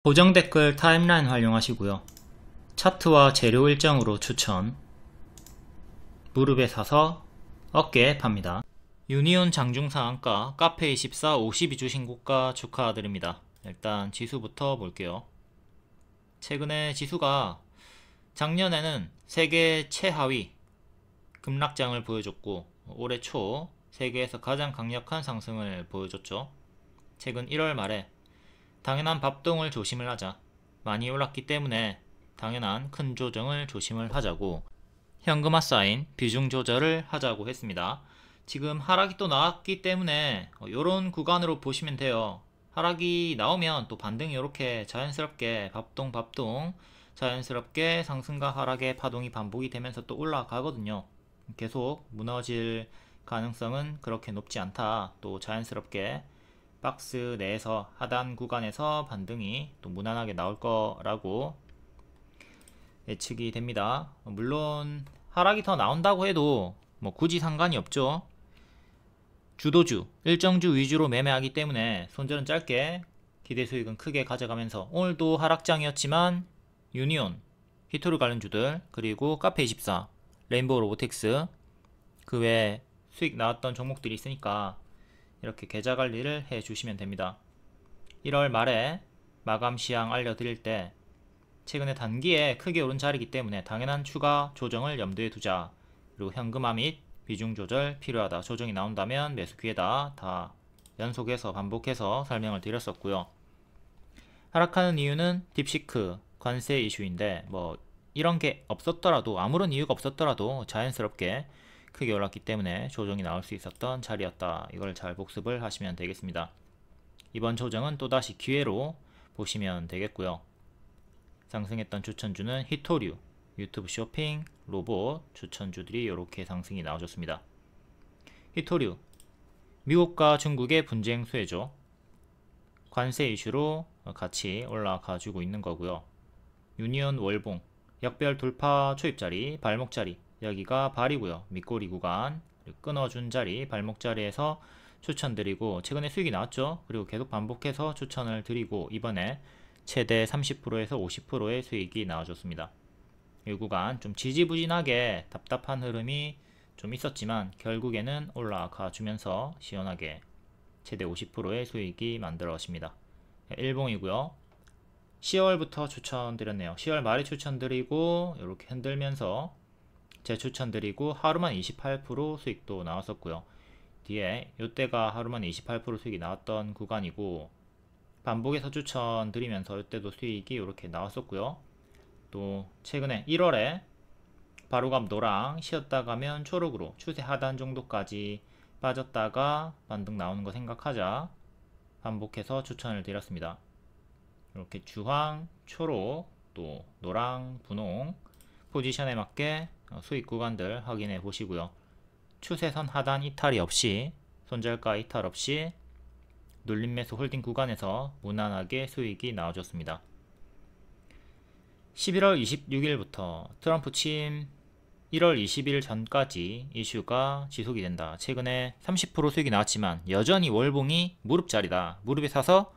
고정 댓글 타임라인 활용하시고요. 차트와 재료 일정으로 추천. 무릎에 사서 어깨에 팝니다. 유니온 장중상한가 카페24 52주 신고가 축하드립니다. 일단 지수부터 볼게요. 최근에 지수가 작년에는 세계 최하위 급락장을 보여줬고 올해 초 세계에서 가장 강력한 상승을 보여줬죠. 최근 1월 말에 당연한 bab동을 조심을 하자, 많이 올랐기 때문에 당연한 큰 조정을 조심을 하자고 현금화 쌓인 비중 조절을 하자고 했습니다. 지금 하락이 또 나왔기 때문에 이런 구간으로 보시면 돼요. 하락이 나오면 또 반등이 이렇게 자연스럽게 bab동 자연스럽게 상승과 하락의 파동이 반복이 되면서 또 올라가거든요. 계속 무너질 가능성은 그렇게 높지 않다. 또 자연스럽게 박스 내에서 하단 구간에서 반등이 또 무난하게 나올 거라고 예측이 됩니다. 물론 하락이 더 나온다고 해도 뭐 굳이 상관이 없죠. 주도주, 일정주 위주로 매매하기 때문에 손절은 짧게, 기대 수익은 크게 가져가면서 오늘도 하락장이었지만 유니온, 히토류 관련주들, 그리고 카페24, 레인보우 로보틱스 그 외에 수익 나왔던 종목들이 있으니까 이렇게 계좌 관리를 해 주시면 됩니다. 1월 말에 마감 시향 알려드릴 때 최근에 단기에 크게 오른 자리이기 때문에 당연한 추가 조정을 염두에 두자. 그리고 현금화 및 비중 조절 필요하다. 조정이 나온다면 매수 기회다. 다 연속해서 반복해서 설명을 드렸었고요. 하락하는 이유는 딥시크 관세 이슈인데 뭐 이런 게 없었더라도, 아무런 이유가 없었더라도 자연스럽게 크게 올랐기 때문에 조정이 나올 수 있었던 자리였다. 이걸 잘 복습을 하시면 되겠습니다. 이번 조정은 또다시 기회로 보시면 되겠고요. 상승했던 추천주는 히토류, 유튜브 쇼핑, 로봇 추천주들이 이렇게 상승이 나와줬습니다. 히토류, 미국과 중국의 분쟁 수혜죠. 관세 이슈로 같이 올라가주고 있는 거고요. 유니온 월봉, 역별 돌파 초입자리, 발목자리, 여기가 발이고요. 밑꼬리 구간, 끊어준 자리, 발목자리에서 추천드리고 최근에 수익이 나왔죠. 그리고 계속 반복해서 추천을 드리고 이번에 최대 30%에서 50%의 수익이 나와줬습니다. 이 구간 좀 지지부진하게 답답한 흐름이 좀 있었지만 결국에는 올라가 주면서 시원하게 최대 50%의 수익이 만들어집니다. 일봉이고요. 10월부터 추천드렸네요. 10월 말에 추천드리고 이렇게 흔들면서 재추천드리고 하루만 28% 수익도 나왔었고요. 뒤에 이때가 하루만 28% 수익이 나왔던 구간이고 반복해서 추천드리면서 이때도 수익이 이렇게 나왔었고요. 또 최근에 1월에 바로감 노랑, 쉬었다 가면 초록으로 추세 하단 정도까지 빠졌다가 반등 나오는 거 생각하자 반복해서 추천을 드렸습니다. 이렇게 주황, 초록, 또 노랑, 분홍 포지션에 맞게 수익 구간들 확인해 보시고요. 추세선 하단 이탈이 없이, 손절가 이탈 없이 눌림 매수 홀딩 구간에서 무난하게 수익이 나와줬습니다. 11월 26일부터 트럼프 취임 1월 20일 전까지 이슈가 지속이 된다. 최근에 30% 수익이 나왔지만 여전히 월봉이 무릎자리다. 무릎에 사서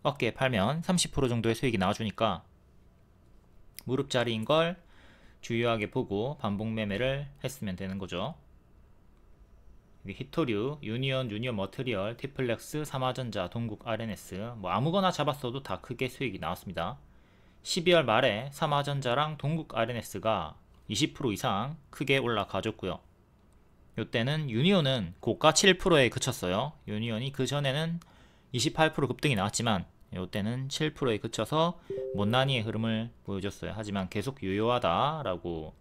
어깨에 팔면 30% 정도의 수익이 나와주니까 무릎자리인 걸 주요하게 보고 반복 매매를 했으면 되는 거죠. 히토류, 유니온 머트리얼, 티플렉스, 삼화전자, 동국 RNS 뭐 아무거나 잡았어도 다 크게 수익이 나왔습니다. 12월 말에 삼화전자랑 동국 RNS가 20% 이상 크게 올라가줬고요. 이때는 유니온은 고가 7%에 그쳤어요. 유니온이 그 전에는 28% 급등이 나왔지만 이때는 7%에 그쳐서 못난이의 흐름을 보여줬어요. 하지만 계속 유효하다라고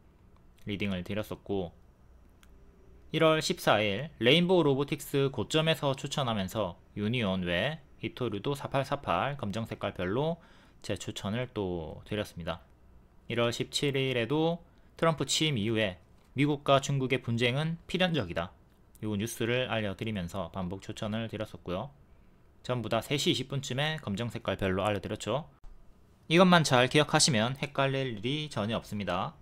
리딩을 드렸었고 1월 14일 레인보우 로보틱스 고점에서 추천하면서 유니온 외 히토류도 4848 검정색깔 별로 제 추천을 또 드렸습니다. 1월 17일에도 트럼프 취임 이후에 미국과 중국의 분쟁은 필연적이다. 이 뉴스를 알려드리면서 반복 추천을 드렸었고요. 전부 다 3시 20분쯤에 검정색깔 별로 알려드렸죠. 이것만 잘 기억하시면 헷갈릴 일이 전혀 없습니다.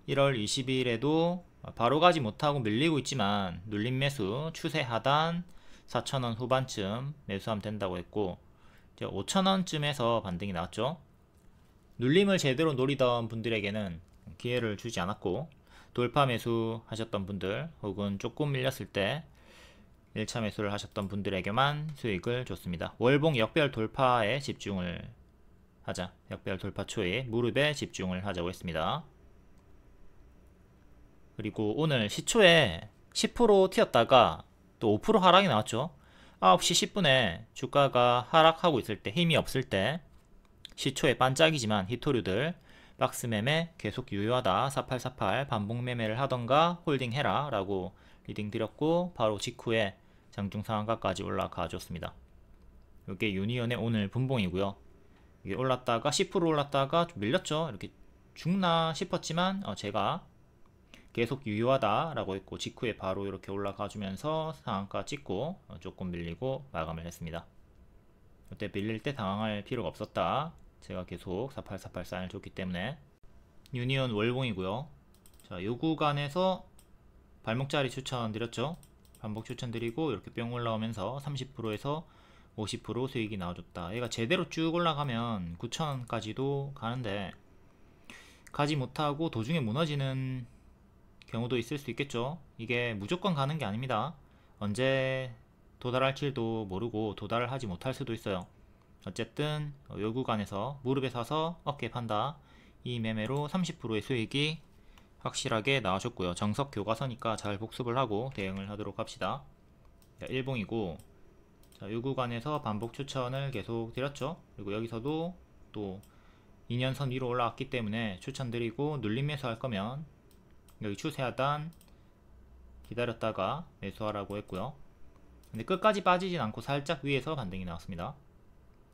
1월 22일에도 바로 가지 못하고 밀리고 있지만 눌림 매수 추세 하단 4,000원 후반쯤 매수하면 된다고 했고 이제 5,000원쯤에서 반등이 나왔죠. 눌림을 제대로 노리던 분들에게는 기회를 주지 않았고, 돌파 매수 하셨던 분들 혹은 조금 밀렸을 때 1차 매수를 하셨던 분들에게만 수익을 줬습니다. 월봉 역별 돌파에 집중을 하자. 역별 돌파 초에 무릎에 집중을 하자고 했습니다. 그리고 오늘 시초에 10% 튀었다가 또 5% 하락이 나왔죠. 9시 10분에 주가가 하락하고 있을 때, 힘이 없을 때 시초에 반짝이지만 히토류들 박스 매매 계속 유효하다, 4848 반복 매매를 하던가 홀딩 해라 라고 리딩 드렸고, 바로 직후에 장중상한가까지 올라가 줬습니다. 이게 유니온의 오늘 분봉이고요. 이게 올랐다가 10% 올랐다가 좀 밀렸죠. 이렇게 죽나 싶었지만 제가 계속 유효하다 라고 했고, 직후에 바로 이렇게 올라가 주면서 상한가 찍고 조금 밀리고 마감을 했습니다. 이때 밀릴 때 당황할 필요가 없었다. 제가 계속 4848 사인을 줬기 때문에. 유니온 월봉이고요. 자, 요 구간에서 발목자리 추천드렸죠. 반복 추천드리고 이렇게 뿅 올라오면서 30%에서 50% 수익이 나와줬다. 얘가 제대로 쭉 올라가면 9,000원까지도 가는데 가지 못하고 도중에 무너지는 경우도 있을 수 있겠죠. 이게 무조건 가는 게 아닙니다. 언제 도달할지도 모르고 도달을 하지 못할 수도 있어요. 어쨌든 요 구간에서 무릎에 사서 어깨 판다, 이 매매로 30%의 수익이 확실하게 나와줬고요. 정석 교과서니까 잘 복습을 하고 대응을 하도록 합시다. 자, 일봉이고, 자, 이 구간에서 반복 추천을 계속 드렸죠. 그리고 여기서도 또 2년선 위로 올라왔기 때문에 추천드리고, 눌림 매수할 거면 여기 추세 하단 기다렸다가 매수하라고 했고요. 근데 끝까지 빠지진 않고 살짝 위에서 반등이 나왔습니다.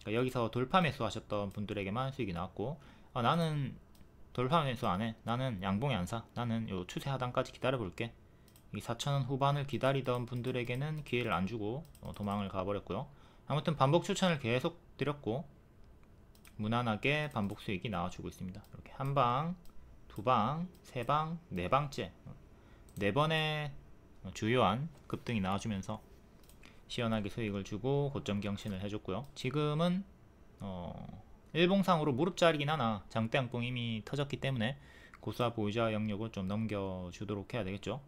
자, 여기서 돌파 매수 하셨던 분들에게만 수익이 나왔고, 나는 돌파 매수 안해, 나는 양봉에 안사, 나는 요 추세 하단까지 기다려 볼게, 이 4,000원 후반을 기다리던 분들에게는 기회를 안 주고 도망을 가버렸고요. 아무튼 반복 추천을 계속 드렸고 무난하게 반복 수익이 나와주고 있습니다. 이렇게 한방, 두방, 세방, 네방째 4번의 주요한 급등이 나와주면서 시원하게 수익을 주고 고점 경신을 해줬고요. 지금은 일봉상으로 무릎자리긴 하나 장대양봉 이미 터졌기 때문에 고수와 보유자 영역을 좀 넘겨주도록 해야 되겠죠.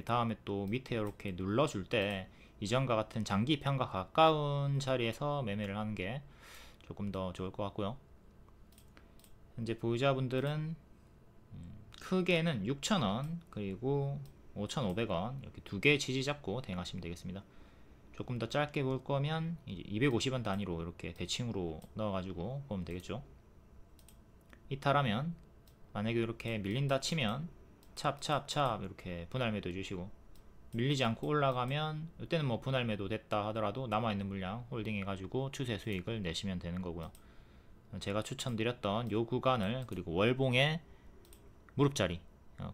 다음에 또 밑에 이렇게 눌러줄 때 이전과 같은 장기 편과 가까운 자리에서 매매를 하는 게 조금 더 좋을 것 같고요. 현재 보유자분들은 크게는 6,000원 그리고 5,500원 이렇게 두 개의 지지 잡고 대응하시면 되겠습니다. 조금 더 짧게 볼 거면 이제 250원 단위로 이렇게 대칭으로 넣어가지고 보면 되겠죠. 이탈하면 만약에 이렇게 밀린다 치면 찹찹찹 이렇게 분할 매도 해주시고, 밀리지 않고 올라가면 이때는 뭐 분할 매도 됐다 하더라도 남아있는 물량 홀딩 해가지고 추세 수익을 내시면 되는 거고요. 제가 추천드렸던 요 구간을, 그리고 월봉의 무릎자리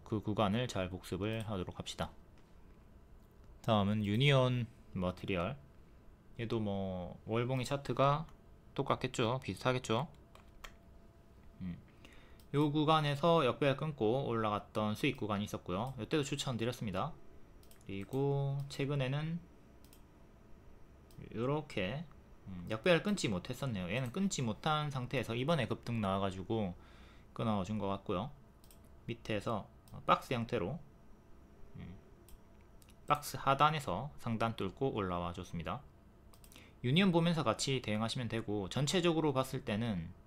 그 구간을 잘 복습을 하도록 합시다. 다음은 유니온 머티리얼. 얘도 뭐 월봉의 차트가 똑같겠죠, 비슷하겠죠. 요 구간에서 역배열 끊고 올라갔던 수익 구간이 있었고요. 이때도 추천드렸습니다. 그리고 최근에는 이렇게 역배열 끊지 못했었네요. 얘는 끊지 못한 상태에서 이번에 급등 나와가지고 끊어준 것 같고요. 밑에서 박스 형태로 박스 하단에서 상단 뚫고 올라와 줬습니다. 유니온 보면서 같이 대응하시면 되고, 전체적으로 봤을 때는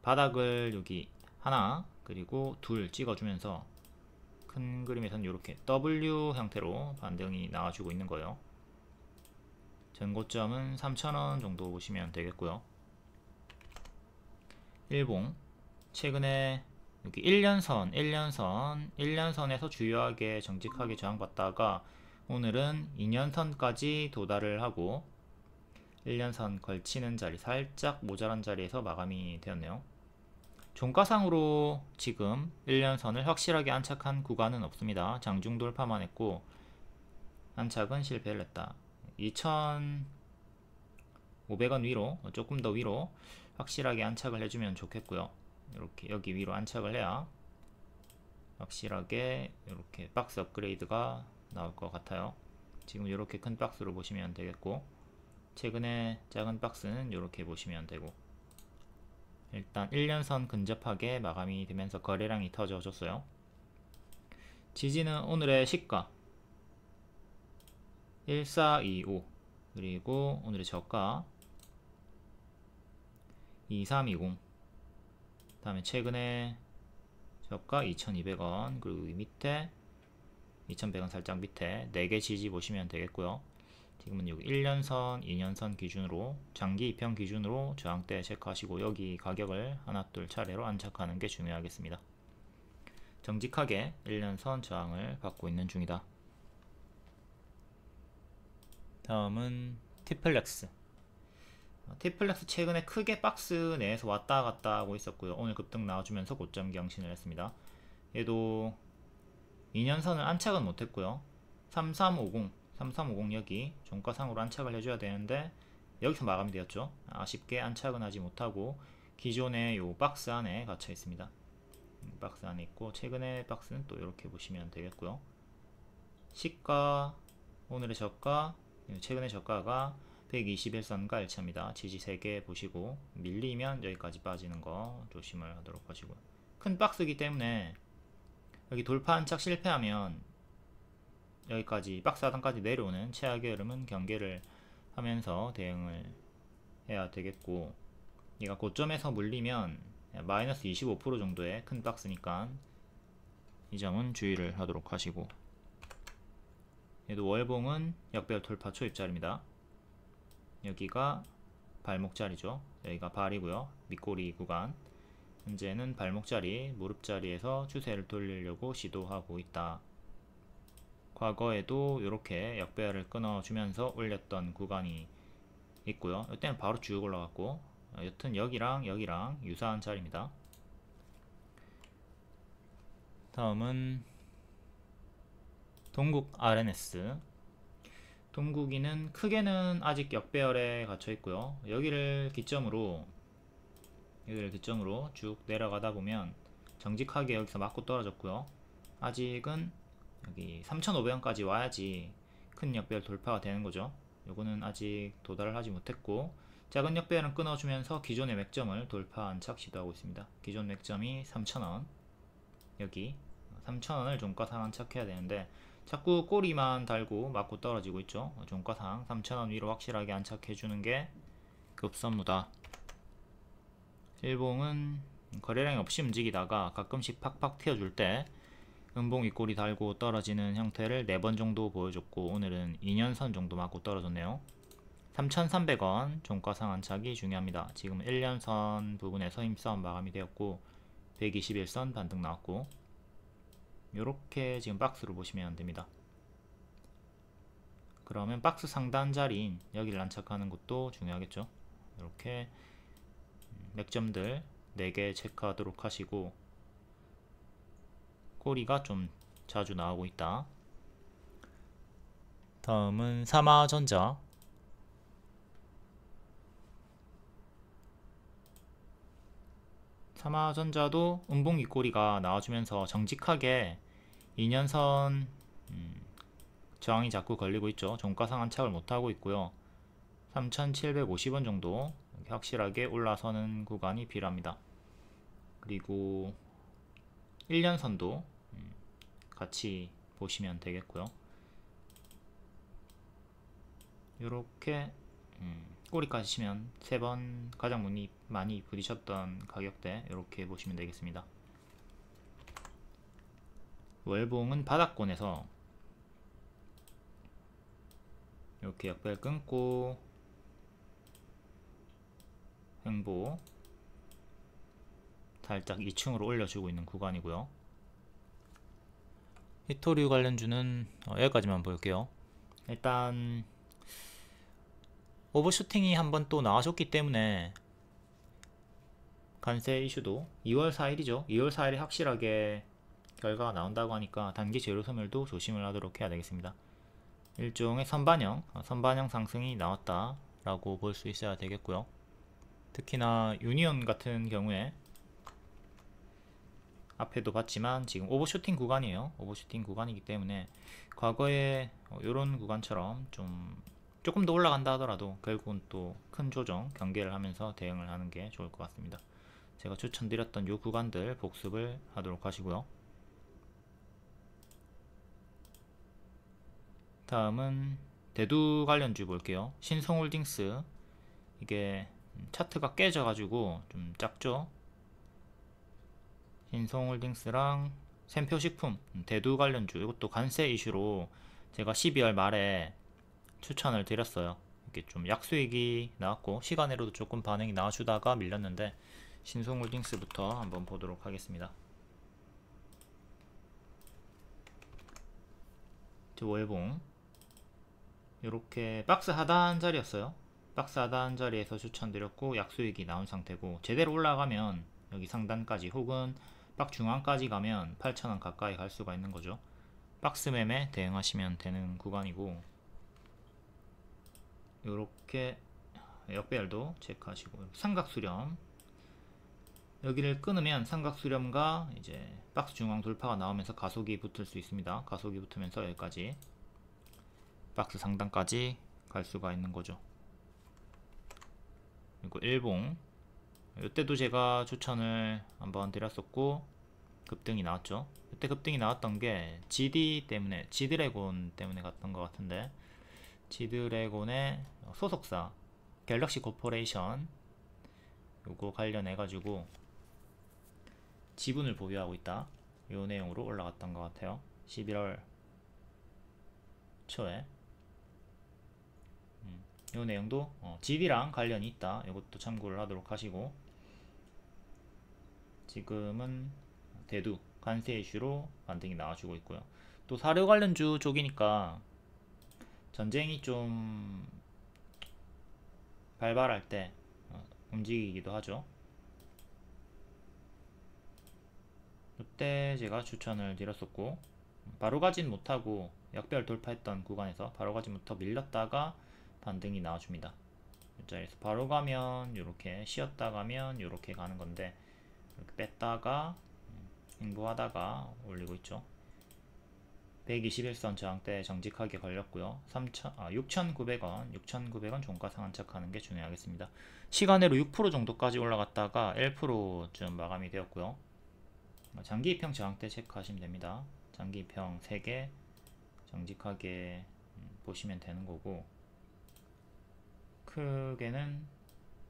바닥을 여기 하나 그리고 둘 찍어주면서 큰 그림에서는 이렇게 W 형태로 반등이 나와주고 있는 거예요. 전고점은 3,000원 정도 보시면 되겠고요. 일봉 최근에 여기 1년선에서 주요하게 정직하게 저항받다가 오늘은 2년선까지 도달을 하고 1년선 걸치는 자리, 살짝 모자란 자리에서 마감이 되었네요. 종가상으로 지금 1년선을 확실하게 안착한 구간은 없습니다. 장중 돌파만 했고 안착은 실패를 했다. 2,500원 위로, 조금 더 위로 확실하게 안착을 해주면 좋겠고요. 이렇게 여기 위로 안착을 해야 확실하게 이렇게 박스 업그레이드가 나올 것 같아요. 지금 이렇게 큰 박스로 보시면 되겠고, 최근에 작은 박스는 이렇게 보시면 되고, 일단 1년선 근접하게 마감이 되면서 거래량이 터져줬어요. 지지는 오늘의 시가 1425, 그리고 오늘의 저가 2320, 다음에 최근에 저가 2200원, 그리고 이 밑에 2100원 살짝 밑에 4개 지지 보시면 되겠고요. 지금은 여기 1년선, 2년선 기준으로, 장기 입형 기준으로 저항대 체크하시고, 여기 가격을 하나 둘 차례로 안착하는 게 중요하겠습니다. 정직하게 1년선 저항을 받고 있는 중이다. 다음은 티플렉스. 티플렉스 최근에 크게 박스 내에서 왔다 갔다 하고 있었고요. 오늘 급등 나와주면서 고점 경신을 했습니다. 얘도 2년선을 안착은 못했고요. 3350 여기 종가상으로 안착을 해줘야 되는데 여기서 마감이 되었죠. 아쉽게 안착은 하지 못하고 기존의 요 박스 안에 갇혀 있습니다. 박스 안에 있고, 최근의 박스는 또 이렇게 보시면 되겠고요. 시가, 오늘의 저가, 최근의 저가가 121선과 일치합니다. 지지 3개 보시고, 밀리면 여기까지 빠지는 거 조심을 하도록 하시고요. 큰 박스이기 때문에 여기 돌파 안착 실패하면 여기까지 박스 하단까지 내려오는 최악의 흐름은 경계를 하면서 대응을 해야 되겠고, 얘가 고점에서 물리면 마이너스 25% 정도의 큰 박스니까 이 점은 주의를 하도록 하시고, 얘도 월봉은 역배열 돌파 초입자리입니다. 여기가 발목자리죠. 여기가 발이고요. 밑꼬리 구간. 현재는 발목자리, 무릎자리에서 추세를 돌리려고 시도하고 있다. 과거에도 이렇게 역배열을 끊어주면서 올렸던 구간이 있고요. 이때는 바로 쭉 올라갔고, 여튼 여기랑 유사한 자리입니다. 다음은 동국 RNS. 동국이는 크게는 아직 역배열에 갇혀 있고요. 여기를 기점으로 쭉 내려가다 보면 정직하게 여기서 맞고 떨어졌고요. 아직은 여기 3,500원까지 와야지 큰 역배열 돌파가 되는 거죠. 요거는 아직 도달을 하지 못했고, 작은 역배열은 끊어주면서 기존의 맥점을 돌파 안착 시도하고 있습니다. 기존 맥점이 3,000원, 여기 3,000원을 종가상 안착해야 되는데 자꾸 꼬리만 달고 맞고 떨어지고 있죠. 종가상 3,000원 위로 확실하게 안착해주는 게 급선무다. 일봉은 거래량이 없이 움직이다가 가끔씩 팍팍 튀어줄 때 음봉 윗꼬리 달고 떨어지는 형태를 4번 정도 보여줬고, 오늘은 2년선 정도 맞고 떨어졌네요. 3,300원 종가상 안착이 중요합니다. 지금 1년선 부분에서 힘싸움 마감이 되었고, 121선 반등 나왔고, 요렇게 지금 박스로 보시면 됩니다. 그러면 박스 상단 자리인 여기를 안착하는 것도 중요하겠죠. 이렇게 맥점들 4개 체크하도록 하시고, 꼬리가 좀 자주 나오고 있다. 다음은 삼화전자. 삼화전자도 음봉 윗꼬리가 나와주면서 정직하게 2년선 저항이 자꾸 걸리고 있죠. 종가상 안착을 못하고 있고요. 3,750원 정도 확실하게 올라서는 구간이 필요합니다. 그리고 1년선도 같이 보시면 되겠고요. 이렇게 꼬리까지 치면 3번 가장 많이 부딪혔던 가격대 이렇게 보시면 되겠습니다. 월봉은 바닥권에서 이렇게 역배열 끊고 횡보 살짝 2층으로 올려주고 있는 구간이고요. 히토류 관련주는 여기까지만 볼게요. 일단 오버슈팅이 한번 또 나와줬기 때문에 관세 이슈도 2월 4일이죠. 2월 4일에 확실하게 결과가 나온다고 하니까 단기 재료 소멸도 조심을 하도록 해야 되겠습니다. 일종의 선반영 상승이 나왔다 라고 볼 수 있어야 되겠고요. 특히나 유니온 같은 경우에 앞에도 봤지만 지금 오버슈팅 구간이에요. 오버슈팅 구간이기 때문에 과거에 이런 구간처럼 좀 조금 더 올라간다 하더라도 결국은 또 큰 조정, 경계를 하면서 대응을 하는 게 좋을 것 같습니다. 제가 추천드렸던 요 구간들 복습을 하도록 하시고요. 다음은 대두 관련주 볼게요. 신성홀딩스, 이게 차트가 깨져가지고 좀 작죠. 신성홀딩스랑 샘표식품, 대두 관련주, 이것도 관세 이슈로 제가 12월 말에 추천을 드렸어요. 이렇게 좀 약수익이 나왔고 시간으로도 조금 반응이 나와주다가 밀렸는데, 신성홀딩스부터 한번 보도록 하겠습니다. 월봉 이렇게 박스 하단 자리였어요. 박스 하단 자리에서 추천드렸고 약수익이 나온 상태고, 제대로 올라가면 여기 상단까지 혹은 박 중앙까지 가면 8,000원 가까이 갈 수가 있는 거죠. 박스 매매 대응하시면 되는 구간이고, 요렇게 역배열도 체크하시고, 삼각수렴 여기를 끊으면 삼각수렴과 이제 박스 중앙 돌파가 나오면서 가속이 붙을 수 있습니다. 가속이 붙으면서 여기까지 박스 상단까지 갈 수가 있는 거죠. 그리고 일봉, 이때도 제가 추천을 한번 드렸었고 급등이 나왔죠. 이때 급등이 나왔던 게 GD 때문에, 지드래곤 때문에 갔던 것 같은데, 지드래곤의 소속사 갤럭시 코퍼레이션 요거 관련해 가지고 지분을 보유하고 있다, 요 내용으로 올라갔던 것 같아요. 11월 초에 요 내용도 GD랑 관련이 있다, 이것도 참고를 하도록 하시고, 지금은 대두 관세 이슈로 반등이 나와주고 있고요. 또 사료 관련주 쪽이니까 전쟁이 좀 발발할 때 움직이기도 하죠. 이때 제가 추천을 드렸었고, 바로 가진 못하고 역별 돌파했던 구간에서 바로 가진 못하고 밀렸다가 반등이 나와줍니다. 이 자리에서 바로 가면 이렇게, 쉬었다 가면 이렇게 가는 건데, 이렇게 뺐다가 행보하다가 올리고 있죠. 121선 저항대 정직하게 걸렸고요. 6,900원, 6,900원 종가 상한착하는 게 중요하겠습니다. 시간으로 6% 정도까지 올라갔다가 1%쯤 마감이 되었고요. 장기 입형 저항대 체크하시면 됩니다. 장기 입형 3개 정직하게 보시면 되는 거고, 크게는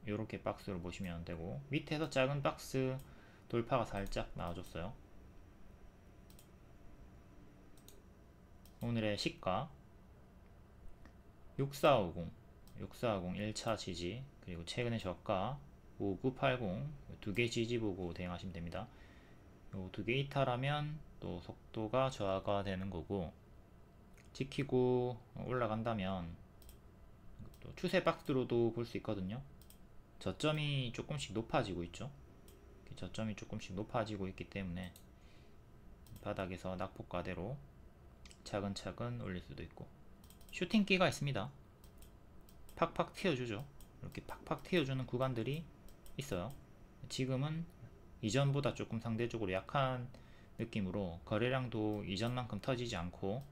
이렇게 박스로 보시면 되고, 밑에서 작은 박스 돌파가 살짝 나와줬어요. 오늘의 시가 6450, 6450 1차 지지, 그리고 최근의 저가 5980, 두 개 지지 보고 대응하시면 됩니다. 요 두 개 이탈하면 또 속도가 저하가 되는 거고, 지키고 올라간다면 또 추세 박스로도 볼 수 있거든요. 저점이 조금씩 높아지고 있죠. 저점이 조금씩 높아지고 있기 때문에 바닥에서 낙폭과대로 차근차근 올릴 수도 있고, 슈팅기가 있습니다. 팍팍 튀어주죠. 이렇게 팍팍 튀어주는 구간들이 있어요. 지금은 이전보다 조금 상대적으로 약한 느낌으로 거래량도 이전만큼 터지지 않고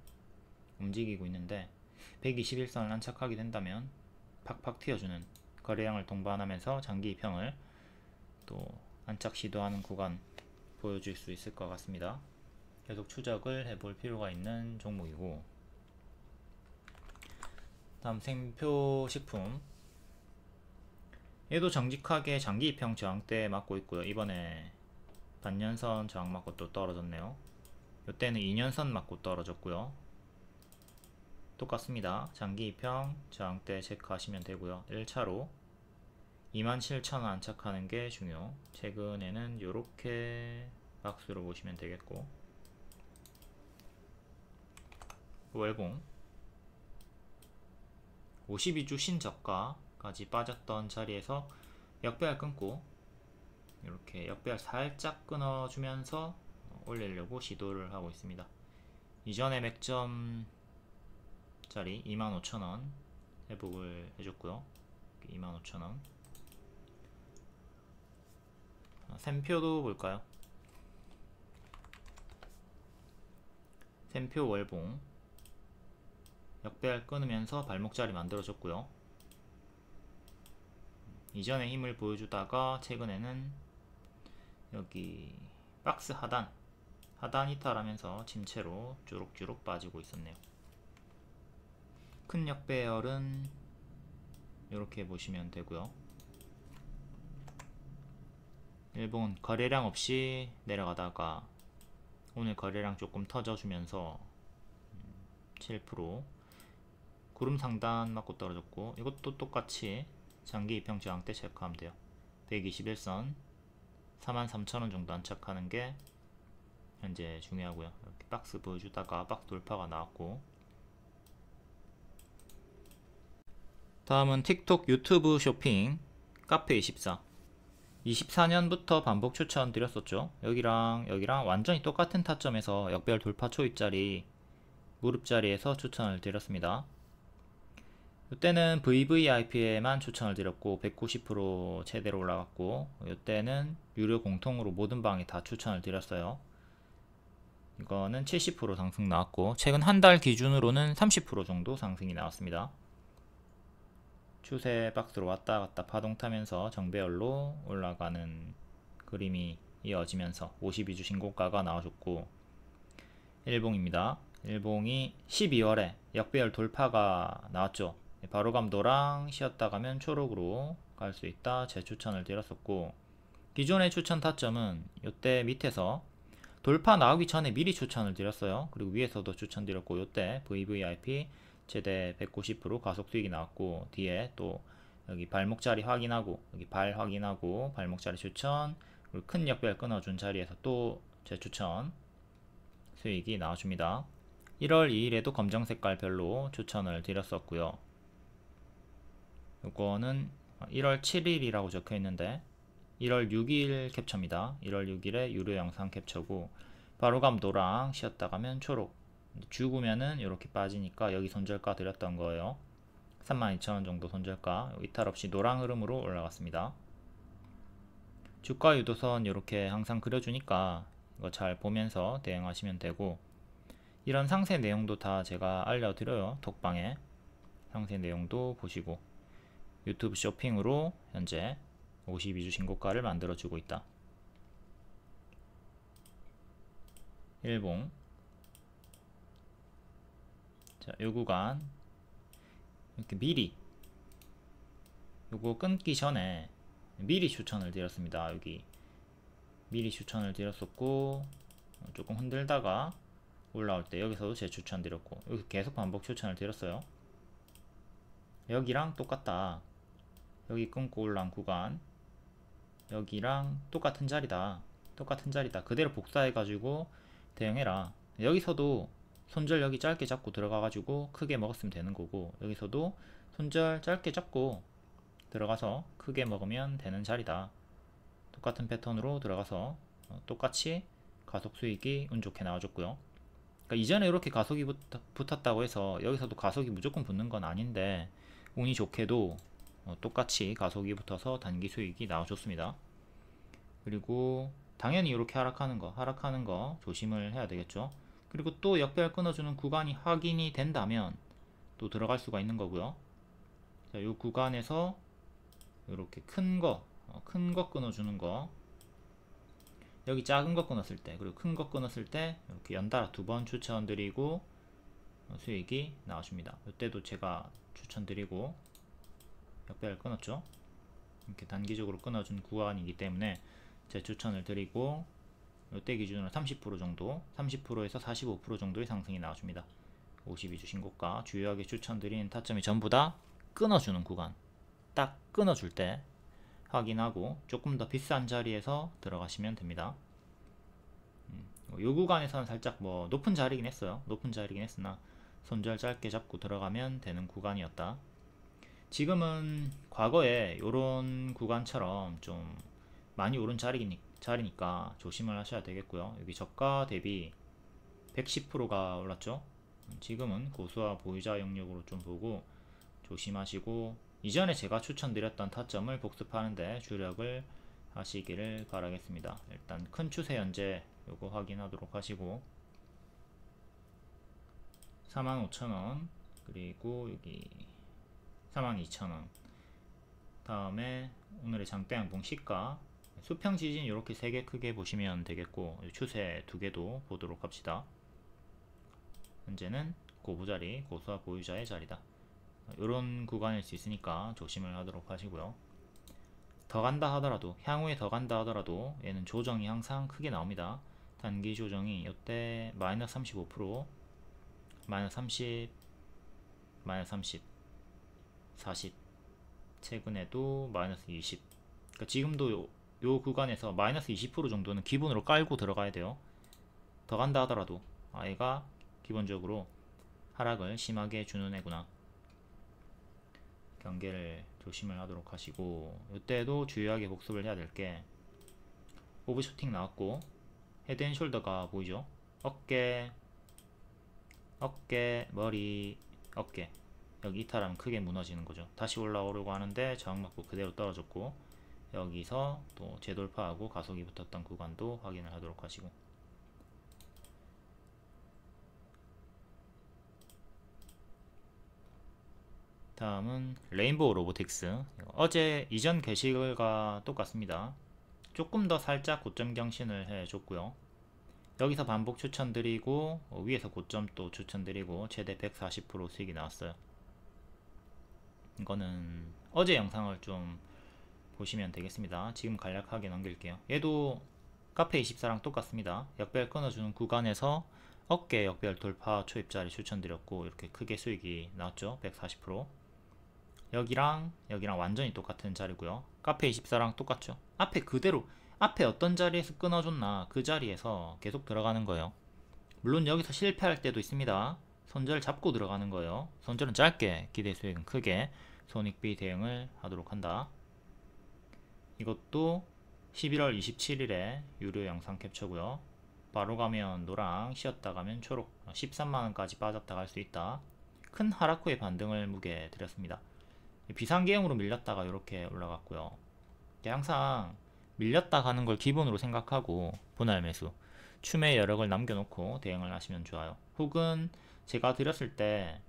움직이고 있는데, 121선을 안착하게 된다면 팍팍 튀어주는, 거래량을 동반하면서 장기 입형을 또 안착 시도하는 구간 보여줄 수 있을 것 같습니다. 계속 추적을 해볼 필요가 있는 종목이고, 다음 샘표식품, 얘도 정직하게 장기 입형 저항대 맞고 있고요. 이번에 반년선 저항 맞고 또 떨어졌네요. 이때는 2년선 맞고 떨어졌고요. 똑같습니다. 장기 입형 저항대 체크하시면 되고요. 1차로 27,000원 안착하는 게 중요. 최근에는 이렇게 박스로 보시면 되겠고, 월봉 52주 신저가까지 빠졌던 자리에서 역배열 끊고 이렇게 역배열 살짝 끊어주면서 올리려고 시도를 하고 있습니다. 이전에 맥점 자리 25,000원 회복을 해줬고요. 25,000원. 샘표도 볼까요? 샘표 월봉 역배열 끊으면서 발목자리 만들어줬고요. 이전에 힘을 보여주다가 최근에는 여기 박스 하단 이탈하면서 침체로 주룩주룩 빠지고 있었네요. 큰 역배열은 이렇게 보시면 되고요. 일본 거래량 없이 내려가다가 오늘 거래량 조금 터져주면서 7% 구름 상단 맞고 떨어졌고, 이것도 똑같이 장기 이평 저항대 체크하면 돼요. 121선 43,000원 정도 안착하는 게 현재 중요하고요. 이렇게 박스 보여주다가 박스 돌파가 나왔고, 다음은 틱톡 유튜브 쇼핑 카페24. 24년부터 반복 추천 드렸었죠. 여기랑 완전히 똑같은 타점에서 역배열 돌파 초입자리 무릎자리에서 추천을 드렸습니다. 이때는 VVIP에만 추천을 드렸고 190% 최대로 올라갔고, 이때는 유료 공통으로 모든 방에 다 추천을 드렸어요. 이거는 70% 상승 나왔고, 최근 한 달 기준으로는 30% 정도 상승이 나왔습니다. 추세 박스로 왔다 갔다 파동 타면서 정배열로 올라가는 그림이 이어지면서 52주 신고가가 나와줬고, 일봉입니다. 일봉이 12월에 역배열 돌파가 나왔죠. 바로 감도랑 쉬었다 가면 초록으로 갈 수 있다 재추천을 드렸었고, 기존의 추천 타점은 이때 밑에서 돌파 나오기 전에 미리 추천을 드렸어요. 그리고 위에서도 추천드렸고, 이때 VVIP 최대 190% 가속 수익이 나왔고, 뒤에 또 여기 발목자리 확인하고 여기 발 확인하고 발목자리 추천, 그리고 큰 역배열 끊어준 자리에서 또 재추천 수익이 나와줍니다. 1월 2일에도 검정 색깔 별로 추천을 드렸었고요. 이거는 1월 7일이라고 적혀 있는데 1월 6일 캡처입니다. 1월 6일에 유료 영상 캡처고, 바로 감도랑 쉬었다 가면 초록, 죽으면은 이렇게 빠지니까 여기 손절가 드렸던 거예요. 32,000원 정도 손절가, 이탈 없이 노랑 흐름으로 올라갔습니다. 주가 유도선 이렇게 항상 그려주니까 이거 잘 보면서 대응하시면 되고, 이런 상세 내용도 다 제가 알려드려요. 톡방에 상세 내용도 보시고, 유튜브 쇼핑으로 현재 52주 신고가를 만들어주고 있다. 일봉, 자, 요 구간 이렇게 미리 요거 끊기 전에 미리 추천을 드렸습니다. 여기 미리 추천을 드렸었고, 조금 흔들다가 올라올 때 여기서도 재추천 드렸고, 여기 계속 반복 추천을 드렸어요. 여기랑 똑같다. 여기 끊고 올라온 구간 여기랑 똑같은 자리다. 그대로 복사해 가지고 대응해라. 여기서도 손절 여기 짧게 잡고 들어가 가지고 크게 먹었으면 되는 거고, 여기서도 손절 짧게 잡고 들어가서 크게 먹으면 되는 자리다. 똑같은 패턴으로 들어가서 똑같이 가속 수익이 운 좋게 나와줬고요. 그러니까 이전에 이렇게 가속이 붙었다고 해서 여기서도 가속이 무조건 붙는 건 아닌데, 운이 좋게도 똑같이 가속이 붙어서 단기 수익이 나와줬습니다. 그리고 당연히 이렇게 하락하는 거 조심을 해야 되겠죠. 그리고 또 역배열 끊어주는 구간이 확인이 된다면 또 들어갈 수가 있는 거고요. 자, 이 구간에서 이렇게 큰 거 끊어주는 거, 여기 작은 거 끊었을 때, 그리고 큰 거 끊었을 때 이렇게 연달아 두 번 추천드리고 수익이 나와줍니다. 이때도 제가 추천드리고 역배열 끊었죠. 이렇게 단기적으로 끊어준 구간이기 때문에 제 추천을 드리고, 이때 기준으로 30% 정도, 30%에서 45% 정도의 상승이 나와줍니다. 52주 신고가, 주요하게 추천드리는 타점이 전부 다 끊어주는 구간, 딱 끊어줄 때 확인하고 조금 더 비싼 자리에서 들어가시면 됩니다. 이 구간에서는 살짝 뭐 높은 자리긴 했어요. 높은 자리긴 했으나 손절 짧게 잡고 들어가면 되는 구간이었다. 지금은 과거에 이런 구간처럼 좀 많이 오른 자리니까 조심을 하셔야 되겠고요. 여기 저가 대비 110%가 올랐죠. 지금은 고수와 보유자 영역으로 좀 보고 조심하시고, 이전에 제가 추천드렸던 타점을 복습하는데 주력을 하시기를 바라겠습니다. 일단 큰 추세 현재 요거 확인하도록 하시고, 45,000원 그리고 여기 42,000원. 다음에 오늘의 장대 양봉 시가 수평 지진 이렇게 3개 크게 보시면 되겠고, 추세 2개도 보도록 합시다. 현재는 고부자리, 고수와 보유자의 자리다. 이런 구간일 수 있으니까 조심을 하도록 하시고요. 더 간다 하더라도, 향후에 더 간다 하더라도 얘는 조정이 항상 크게 나옵니다. 단기 조정이 이때 마이너스 35%, 마이너스 30, 마이너스 30, 40, 최근에도 마이너스 20. 그러니까 지금도 요 구간에서 마이너스 20% 정도는 기본으로 깔고 들어가야 돼요. 더 간다 하더라도 얘가 기본적으로 하락을 심하게 주는 애구나. 경계를 조심을 하도록 하시고, 이때도 주의하게 복습을 해야 될 게 오브쇼팅 나왔고 헤드앤숄더가 보이죠? 어깨, 머리, 어깨. 여기 이탈하면 크게 무너지는 거죠. 다시 올라오려고 하는데 저항 맞고 그대로 떨어졌고, 여기서 또 재돌파하고 가속이 붙었던 구간도 확인을 하도록 하시고, 다음은 레인보우 로보틱스. 어제 이전 게시글과 똑같습니다. 조금 더 살짝 고점 경신을 해줬고요. 여기서 반복 추천드리고 위에서 고점 또 추천드리고 최대 140% 수익이 나왔어요. 이거는 어제 영상을 좀 보시면 되겠습니다. 지금 간략하게 넘길게요. 얘도 카페24랑 똑같습니다. 역별 끊어주는 구간에서 어깨 역별 돌파 초입자리 추천드렸고 이렇게 크게 수익이 나왔죠. 140%. 여기랑 완전히 똑같은 자리고요. 카페24랑 똑같죠. 앞에 그대로, 앞에 어떤 자리에서 끊어줬나 그 자리에서 계속 들어가는 거예요. 물론 여기서 실패할 때도 있습니다. 손절 잡고 들어가는 거예요. 손절은 짧게, 기대 수익은 크게, 손익비 대응을 하도록 한다. 이것도 11월 27일에 유료 영상 캡처고요. 바로 가면 노랑, 쉬었다 가면 초록, 13만원까지 빠졌다 갈 수 있다. 큰 하락 후의 반등을 무게 드렸습니다. 비상계형으로 밀렸다가 이렇게 올라갔고요. 항상 밀렸다 가는 걸 기본으로 생각하고 분할 매수, 추매 여력을 남겨놓고 대응을 하시면 좋아요. 혹은 제가 드렸을 때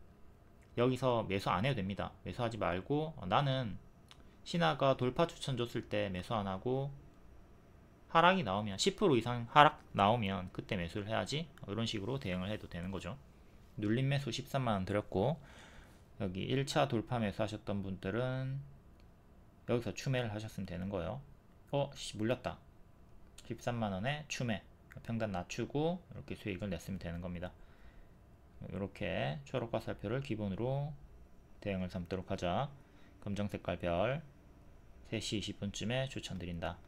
여기서 매수 안 해도 됩니다. 매수하지 말고 나는 신하가 돌파 추천 줬을 때 매수 안 하고 하락이 나오면 10% 이상 하락 나오면 그때 매수를 해야지, 이런 식으로 대응을 해도 되는 거죠. 눌림 매수 13만원 드렸고, 여기 1차 돌파 매수 하셨던 분들은 여기서 추매를 하셨으면 되는 거예요. 물렸다. 13만원에 추매, 평단 낮추고 이렇게 수익을 냈으면 되는 겁니다. 이렇게 초록과 살표를 기본으로 대응을 삼도록 하자. 검정색깔 별 3시 20분쯤에 추천드린다.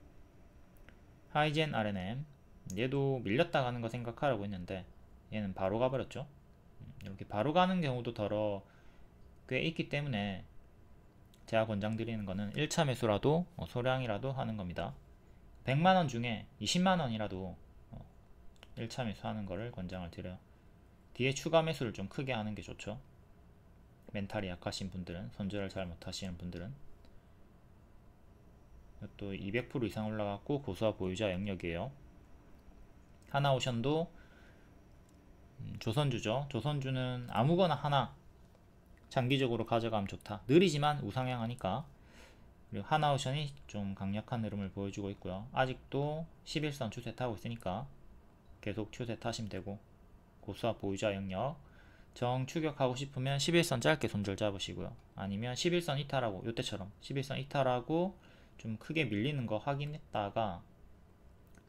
하이젠 RNM, 얘도 밀렸다 가는 거 생각하라고 했는데 얘는 바로 가버렸죠. 이렇게 바로 가는 경우도 꽤 있기 때문에 제가 권장드리는 거는 1차 매수라도 소량이라도 하는 겁니다. 100만원 중에 20만원이라도 1차 매수하는 거를 권장을 드려요. 뒤에 추가 매수를 좀 크게 하는 게 좋죠. 멘탈이 약하신 분들은, 손절을 잘 못하시는 분들은. 또 200% 이상 올라갔고 고수와 보유자 영역이에요. 하나오션도 조선주죠. 조선주는 아무거나 하나 장기적으로 가져가면 좋다. 느리지만 우상향하니까. 그리고 하나오션이 좀 강력한 흐름을 보여주고 있고요. 아직도 11선 추세 타고 있으니까 계속 추세 타시면 되고, 고수와 보유자 영역 정 추격하고 싶으면 11선 짧게 손절 잡으시고요. 아니면 11선 이탈하고, 요때처럼 11선 이탈하고 좀 크게 밀리는 거 확인했다가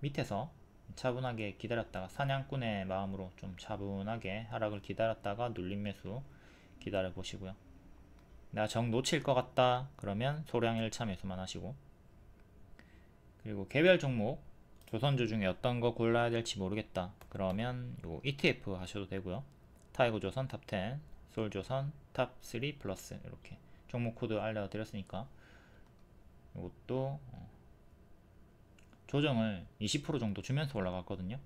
밑에서 차분하게 기다렸다가, 사냥꾼의 마음으로 좀 차분하게 하락을 기다렸다가 눌림 매수 기다려 보시고요. 내가 정 놓칠 것 같다 그러면 소량 1차 매수만 하시고, 그리고 개별 종목 조선주 중에 어떤 거 골라야 될지 모르겠다 그러면 요 ETF 하셔도 되고요. 타이거조선 탑10, 솔조선 탑3 플러스, 이렇게 종목 코드 알려드렸으니까 이것도 조정을 20% 정도 주면서 올라갔거든요.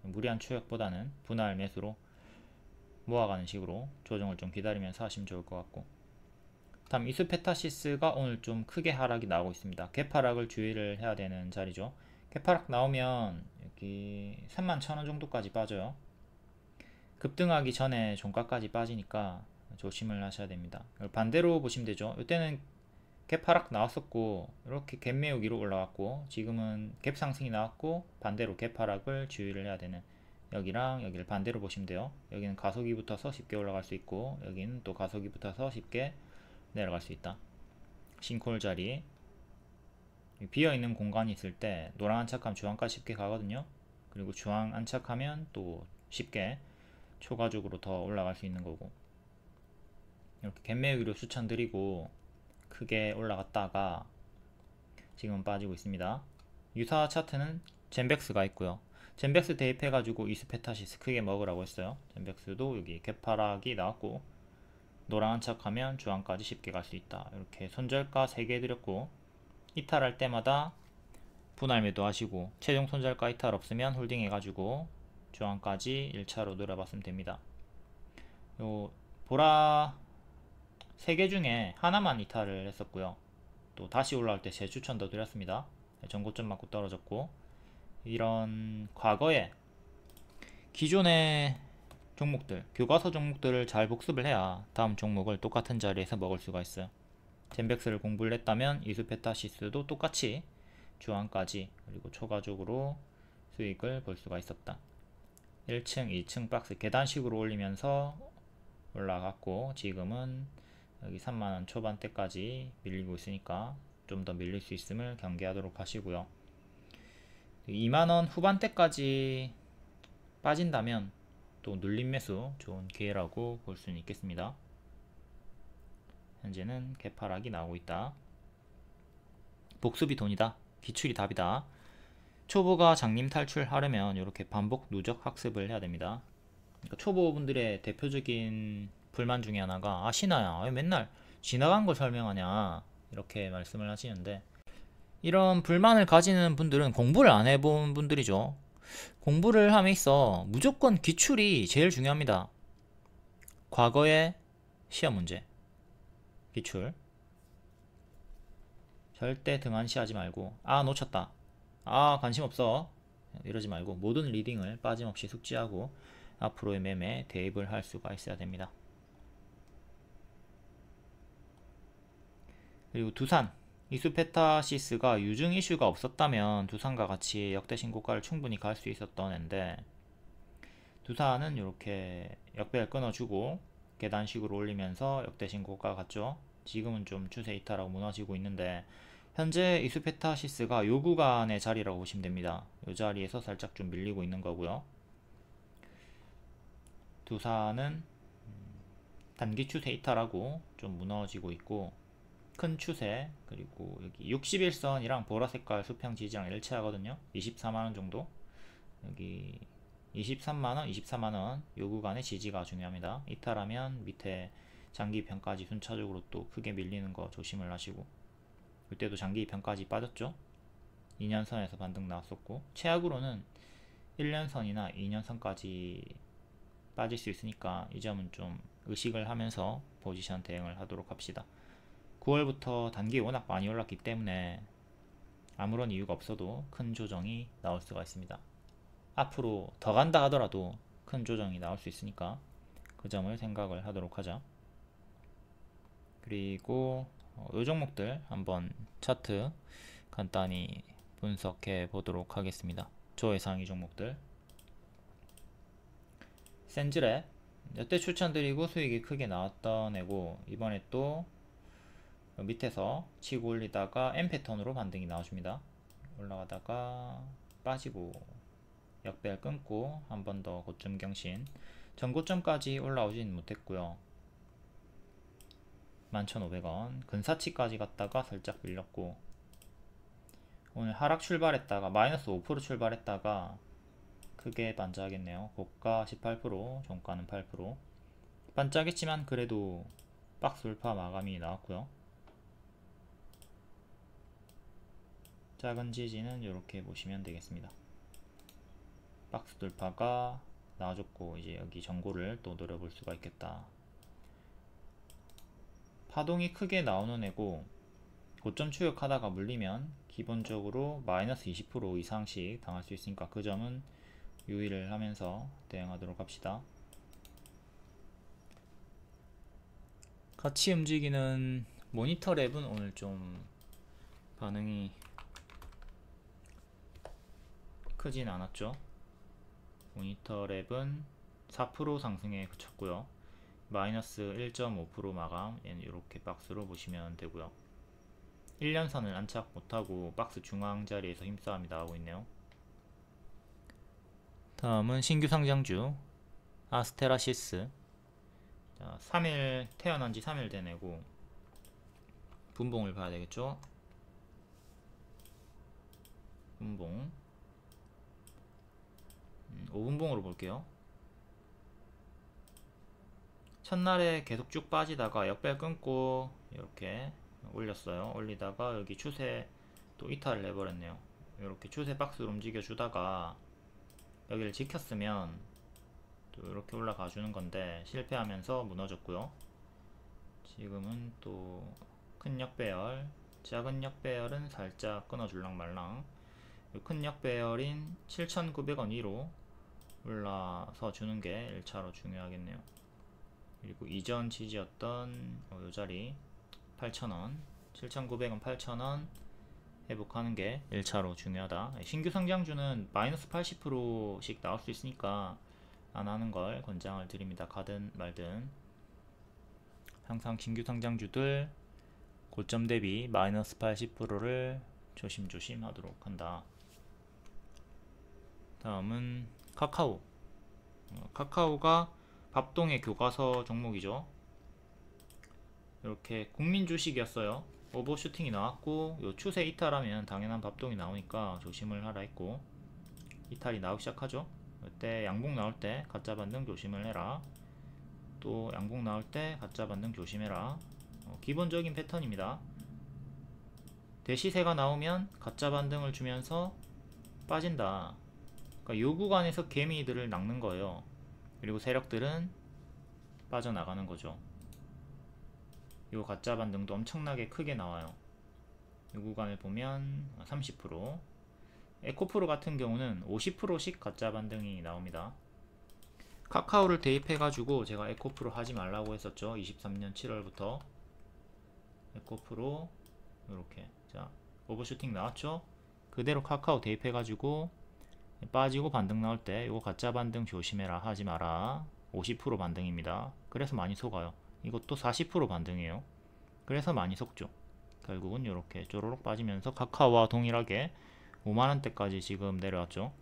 무리한 추격보다는 분할 매수로 모아가는 식으로 조정을 좀 기다리면서 하시면 좋을 것 같고, 다음 이수페타시스가 오늘 좀 크게 하락이 나오고 있습니다. 갭하락을 주의를 해야 되는 자리죠. 갭하락 나오면 여기 31,000원 정도까지 빠져요. 급등하기 전에 종가까지 빠지니까 조심을 하셔야 됩니다. 반대로 보시면 되죠. 이때는 갭 하락 나왔었고 이렇게 갭 메우기로 올라왔고, 지금은 갭 상승이 나왔고 반대로 갭 하락을 주의를 해야 되는, 여기랑 여기를 반대로 보시면 돼요. 여기는 가속이 붙어서 쉽게 올라갈 수 있고, 여기는 또 가속이 붙어서 쉽게 내려갈 수 있다. 싱크홀 자리, 비어있는 공간이 있을 때 노랑 안착하면 중앙까지 쉽게 가거든요. 그리고 중앙 안착하면 또 쉽게 초과적으로 더 올라갈 수 있는 거고, 이렇게 갭 메우기로 추천드리고, 크게 올라갔다가 지금 빠지고 있습니다. 유사 차트는 젠백스가 있고요. 젠백스 대입해가지고 이스페타시스 크게 먹으라고 했어요. 젠백스도 여기 개파락이 나왔고, 노랑 안착하면 주황까지 쉽게 갈 수 있다. 이렇게 손절가 3개 해드렸고, 이탈할 때마다 분할 매도 하시고, 최종 손절가 이탈 없으면 홀딩 해가지고 주황까지 1차로 노려봤으면 됩니다. 요 보라 3개 중에 하나만 이탈을 했었고요. 또 다시 올라올 때 재추천 더 드렸습니다. 전고점 맞고 떨어졌고, 이런 과거에 기존의 종목들, 교과서 종목들을 잘 복습을 해야 다음 종목을 똑같은 자리에서 먹을 수가 있어요. 젠백스를 공부를 했다면 이수페타시스도 똑같이 주황까지 그리고 초과적으로 수익을 볼 수가 있었다. 1층, 2층 박스 계단식으로 올리면서 올라갔고, 지금은 여기 3만원 초반대까지 밀리고 있으니까 좀 더 밀릴 수 있음을 경계하도록 하시고요. 2만원 후반대까지 빠진다면 또 눌림 매수 좋은 기회라고 볼 수는 있겠습니다. 현재는 개파락이 나오고 있다. 복습이 돈이다. 기출이 답이다. 초보가 장님 탈출하려면 이렇게 반복 누적 학습을 해야 됩니다. 그러니까 초보분들의 대표적인 불만 중에 하나가, 신하야 왜 맨날 지나간 걸 설명하냐, 이렇게 말씀을 하시는데, 이런 불만을 가지는 분들은 공부를 안 해본 분들이죠. 공부를 함에 있어 무조건 기출이 제일 중요합니다. 과거의 시험 문제, 기출 절대 등한시하지 말고, 놓쳤다, 관심 없어, 이러지 말고 모든 리딩을 빠짐없이 숙지하고 앞으로의 매매에 대입을 할 수가 있어야 됩니다. 그리고 두산, 이수페타시스가 유증 이슈가 없었다면 두산과 같이 역대 신고가를 충분히 갈 수 있었던 앤데, 두산은 이렇게 역배를 끊어주고 계단식으로 올리면서 역대 신고가 갔죠. 지금은 좀 추세 이탈하고 무너지고 있는데, 현재 이수페타시스가 요 구간의 자리라고 보시면 됩니다. 요 자리에서 살짝 좀 밀리고 있는 거고요. 두산은 단기 추세 이탈하고 좀 무너지고 있고, 큰 추세, 그리고 여기 61선이랑 보라색깔 수평 지지랑 일치하거든요. 24만원 정도, 여기 23만원, 24만원 요 구간의 지지가 중요합니다. 이탈하면 밑에 장기 편까지 순차적으로 또 크게 밀리는 거 조심을 하시고, 이때도 장기 편까지 빠졌죠. 2년선에서 반등 나왔었고, 최악으로는 1년선이나 2년선까지 빠질 수 있으니까 이 점은 좀 의식을 하면서 포지션 대응을 하도록 합시다. 9월부터 단기 워낙 많이 올랐기 때문에 아무런 이유가 없어도 큰 조정이 나올 수가 있습니다. 앞으로 더 간다 하더라도 큰 조정이 나올 수 있으니까 그 점을 생각을 하도록 하자. 그리고 요 종목들 한번 차트 간단히 분석해 보도록 하겠습니다. 저예상이 종목들, 센즈랩 이때 추천드리고 수익이 크게 나왔던 애고, 이번에 또 밑에서 치고 올리다가 M 패턴으로 반등이 나와줍니다. 올라가다가 빠지고 역배열 끊고 한 번 더 고점 경신, 전고점까지 올라오진 못했고요. 11,500원 근사치까지 갔다가 살짝 밀렸고, 오늘 하락 출발했다가 마이너스 5% 출발했다가 크게 반짝하겠네요. 고가 18%, 종가는 8%. 반짝했지만 그래도 박스 돌파 마감이 나왔고요. 작은 지지는 이렇게 보시면 되겠습니다. 박스 돌파가 나와줬고, 이제 여기 전고를 또 노려볼 수가 있겠다. 파동이 크게 나오는 애고, 고점 추격하다가 물리면 기본적으로 마이너스 20% 이상씩 당할 수 있으니까 그 점은 유의를 하면서 대응하도록 합시다. 같이 움직이는 모니터 랩은 오늘 좀 반응이 크진 않았죠. 모니터 랩은 4% 상승에 그쳤고요. 마이너스 1.5% 마감, 얘는 이렇게 박스로 보시면 되고요. 1년선을 안착 못하고 박스 중앙 자리에서 힘싸움이 나오고 있네요. 다음은 신규 상장주 아스테라시스. 자, 3일 태어난 지 3일 되내고 분봉을 봐야 되겠죠. 분봉 5분봉으로 볼게요. 첫날에 계속 쭉 빠지다가 역별 끊고 이렇게 올렸어요. 올리다가 여기 추세 또 이탈을 해버렸네요. 이렇게 추세 박스로 움직여 주다가 여기를 지켰으면 또 이렇게 올라가 주는 건데 실패하면서 무너졌고요. 지금은 또 큰 역배열, 작은 역배열은 살짝 끊어줄랑 말랑. 큰 역배열인 7,900원 위로 올라서 주는 게 1차로 중요하겠네요. 그리고 이전 지지였던 요 자리 8,000원, 7,900원, 8,000원 회복하는 게 1차로 중요하다. 신규 상장주는 마이너스 80%씩 나올 수 있으니까 안 하는 걸 권장을 드립니다. 가든 말든 항상 신규 상장주들 고점 대비 마이너스 80%를 조심조심 하도록 한다. 다음은 카카오. 카카오가 밥동의 교과서 종목이죠. 이렇게 국민 주식이었어요. 오버슈팅이 나왔고 요 추세 이탈하면 당연한 밥동이 나오니까 조심을 하라 했고, 이탈이 나오기 시작하죠. 이때 양봉 나올 때 가짜 반등 조심을 해라. 또 양봉 나올 때 가짜 반등 조심해라. 기본적인 패턴입니다. 대시세가 나오면 가짜 반등을 주면서 빠진다. 그러니까 요 구간에서 개미들을 낚는 거예요. 그리고 세력들은 빠져나가는 거죠. 요 가짜 반등도 엄청나게 크게 나와요. 요 구간을 보면 30%, 에코프로 같은 경우는 50%씩 가짜 반등이 나옵니다. 카카오를 대입해 가지고 제가 에코프로 하지 말라고 했었죠. 23년 7월부터 에코프로 이렇게, 자 오버슈팅 나왔죠. 그대로 카카오 대입해 가지고 빠지고 반등 나올 때 이거 가짜 반등 조심해라 하지 마라. 50% 반등입니다. 그래서 많이 속아요. 이것도 40% 반등이에요. 그래서 많이 속죠. 결국은 이렇게 쪼로록 빠지면서 카카오와 동일하게 5만원대까지 지금 내려왔죠.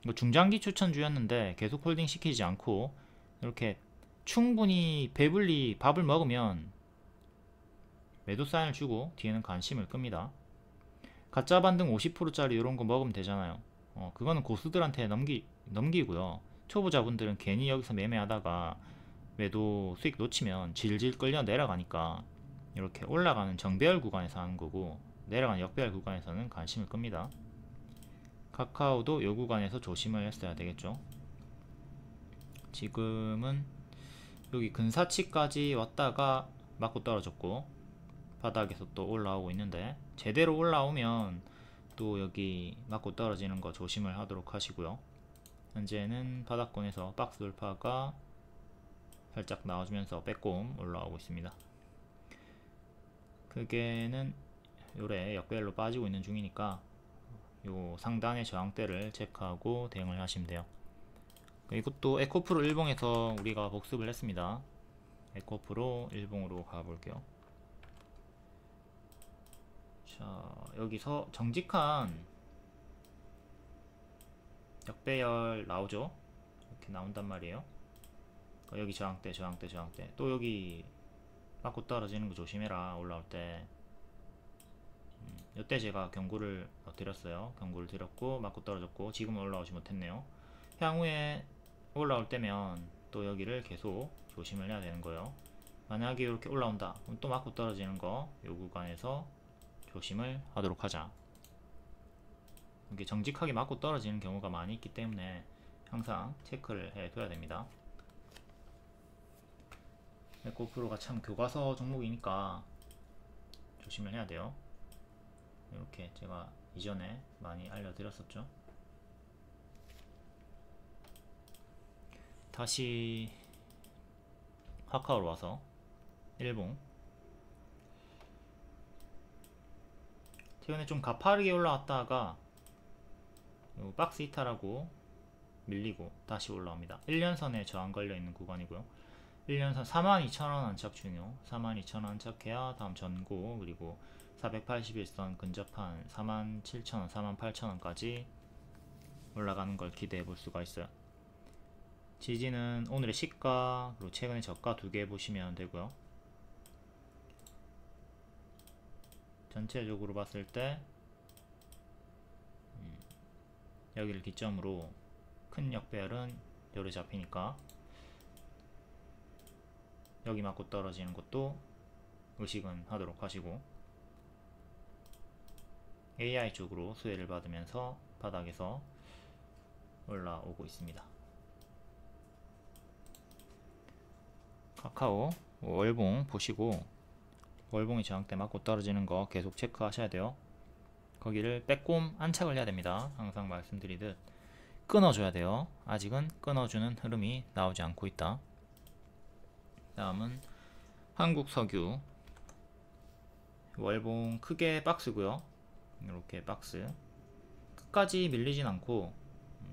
이거 중장기 추천주였는데 계속 홀딩 시키지 않고 이렇게 충분히 배불리 밥을 먹으면 매도 사인을 주고 뒤에는 관심을 끕니다. 가짜 반등 50%짜리 이런 거 먹으면 되잖아요. 그거는 고수들한테 넘기고요. 초보자분들은 괜히 여기서 매매하다가 매도 수익 놓치면 질질 끌려 내려가니까 이렇게 올라가는 정배열 구간에서 하는 거고, 내려가는 역배열 구간에서는 관심을 끕니다. 카카오도 이 구간에서 조심을 했어야 되겠죠. 지금은 여기 근사치까지 왔다가 맞고 떨어졌고 바닥에서 또 올라오고 있는데, 제대로 올라오면 또 여기 맞고 떨어지는 거 조심을 하도록 하시고요. 현재는 바닥권에서 박스 돌파가 살짝 나와주면서 빼꼼 올라오고 있습니다. 크게는 요래 역배열로 빠지고 있는 중이니까 요 상단의 저항대를 체크하고 대응을 하시면 돼요. 이것도 에코프로 일봉에서 우리가 복습을 했습니다. 에코프로 일봉으로 가볼게요. 자, 여기서 정직한 역배열 나오죠. 이렇게 나온단 말이에요. 여기 저항대, 저항대, 저항대. 또 여기 맞고 떨어지는 거 조심해라. 올라올 때. 이때 제가 경고를 드렸어요. 경고를 드렸고 맞고 떨어졌고 지금은 올라오지 못했네요. 향후에 올라올 때면 또 여기를 계속 조심을 해야 되는 거예요. 만약에 이렇게 올라온다 그럼 또 맞고 떨어지는 거 요 구간에서 조심을 하도록 하자. 이게 정직하게 맞고 떨어지는 경우가 많이 있기 때문에 항상 체크를 해둬야 됩니다. 에코프로가 참 교과서 종목이니까 조심을 해야 돼요. 이렇게 제가 이전에 많이 알려드렸었죠. 다시 카카오로 와서 일봉 최근에 좀 가파르게 올라왔다가 요 박스 이탈하고 밀리고 다시 올라옵니다. 1년선에 저항 걸려있는 구간이고요. 1년선 42,000원 안착 중요. 42,000원 안착해야 다음 전고, 그리고 481선 근접한 47,000원, 48,000원까지 올라가는 걸 기대해 볼 수가 있어요. 지지는 오늘의 시가 그리고 최근의 저가 두 개 보시면 되고요. 전체적으로 봤을 때 여기를 기점으로 큰 역배열은 요래 잡히니까 여기 맞고 떨어지는 것도 의식은 하도록 하시고, AI 쪽으로 수혜를 받으면서 바닥에서 올라오고 있습니다. 카카오 월봉 보시고 월봉이 저항대 맞고 떨어지는 거 계속 체크 하셔야 돼요. 거기를 빼꼼 안착을 해야 됩니다. 항상 말씀드리듯 끊어줘야 돼요. 아직은 끊어주는 흐름이 나오지 않고 있다. 다음은 한국석유 월봉 크게 박스고요. 이렇게 박스 끝까지 밀리진 않고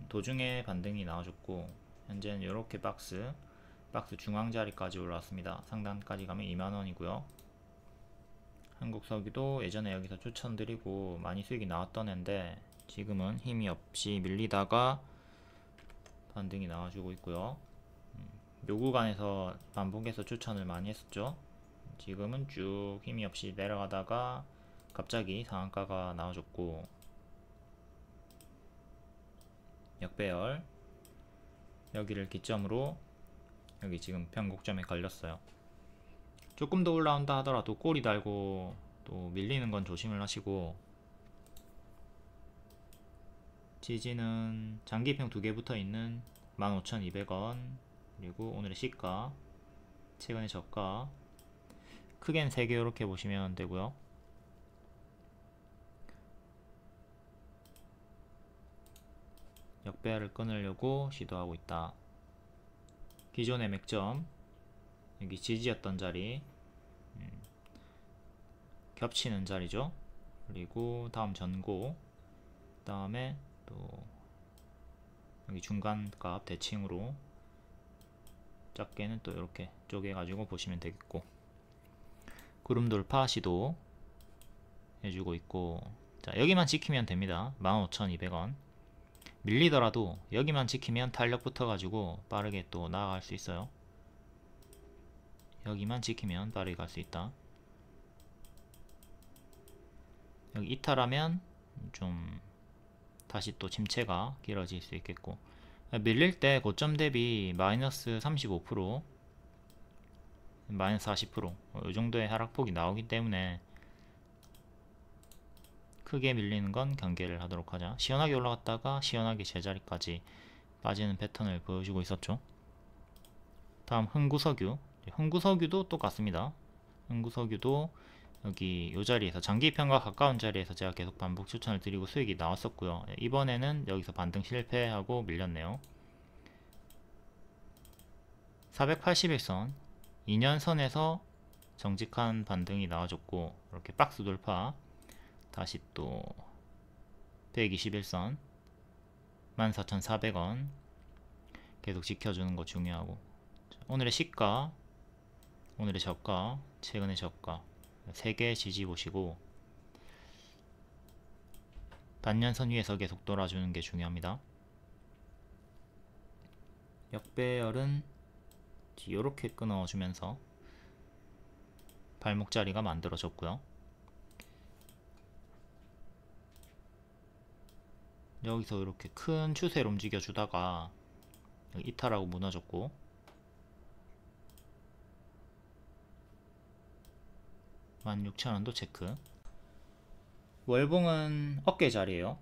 도중에 반등이 나와줬고, 현재는 이렇게 박스 중앙 자리까지 올라왔습니다. 상단까지 가면 2만원이고요 한국석유도 예전에 여기서 추천드리고 많이 수익이 나왔던 앤데 지금은 힘이 없이 밀리다가 반등이 나와주고 있고요. 요 구간에서 반복해서 추천을 많이 했었죠. 지금은 쭉 힘이 없이 내려가다가 갑자기 상한가가 나와줬고, 역배열 여기를 기점으로 여기 지금 변곡점에 걸렸어요. 조금 더 올라온다 하더라도 꼬리 달고 또 밀리는 건 조심을 하시고, 지지는 장기평 두 개 붙어 있는 15,200원, 그리고 오늘의 시가, 최근의 저가, 크게는 3개 이렇게 보시면 되고요. 역배열을 끊으려고 시도하고 있다. 기존의 맥점 여기 지지였던 자리 겹치는 자리죠. 그리고 다음 전고, 그 다음에 또 여기 중간값 대칭으로 작게는 또 이렇게 쪼개 가지고 보시면 되겠고, 구름 돌파 시도 해주고 있고, 자 여기만 지키면 됩니다. 15,200원 밀리더라도 여기만 지키면 탄력 붙어 가지고 빠르게 또 나아갈 수 있어요. 여기만 지키면 빠르게 갈 수 있다. 여기 이탈하면 좀 다시 또 침체가 길어질 수 있겠고, 밀릴 때 고점 대비 마이너스 35% 마이너스 40% 이 정도의 하락폭이 나오기 때문에 크게 밀리는 건 경계를 하도록 하자. 시원하게 올라갔다가 시원하게 제자리까지 빠지는 패턴을 보여주고 있었죠. 다음 흥구석유, 흥구석유도 똑같습니다. 흥구석유도 여기 이 자리에서 장기평과 가까운 자리에서 제가 계속 반복 추천을 드리고 수익이 나왔었고요. 이번에는 여기서 반등 실패하고 밀렸네요. 481선 2년선에서 정직한 반등이 나와줬고, 이렇게 박스 돌파, 다시 또 121선 14,400원 계속 지켜주는 거 중요하고, 오늘의 시가, 오늘의 저가, 최근의 저가 3개 지지 보시고 반년선 위에서 계속 돌아주는 게 중요합니다. 역배열은 이렇게 끊어주면서 발목 자리가 만들어졌고요. 여기서 이렇게 큰 추세로 움직여 주다가 이탈하고 무너졌고, 16,000원도 체크. 월봉은 어깨 자리에요.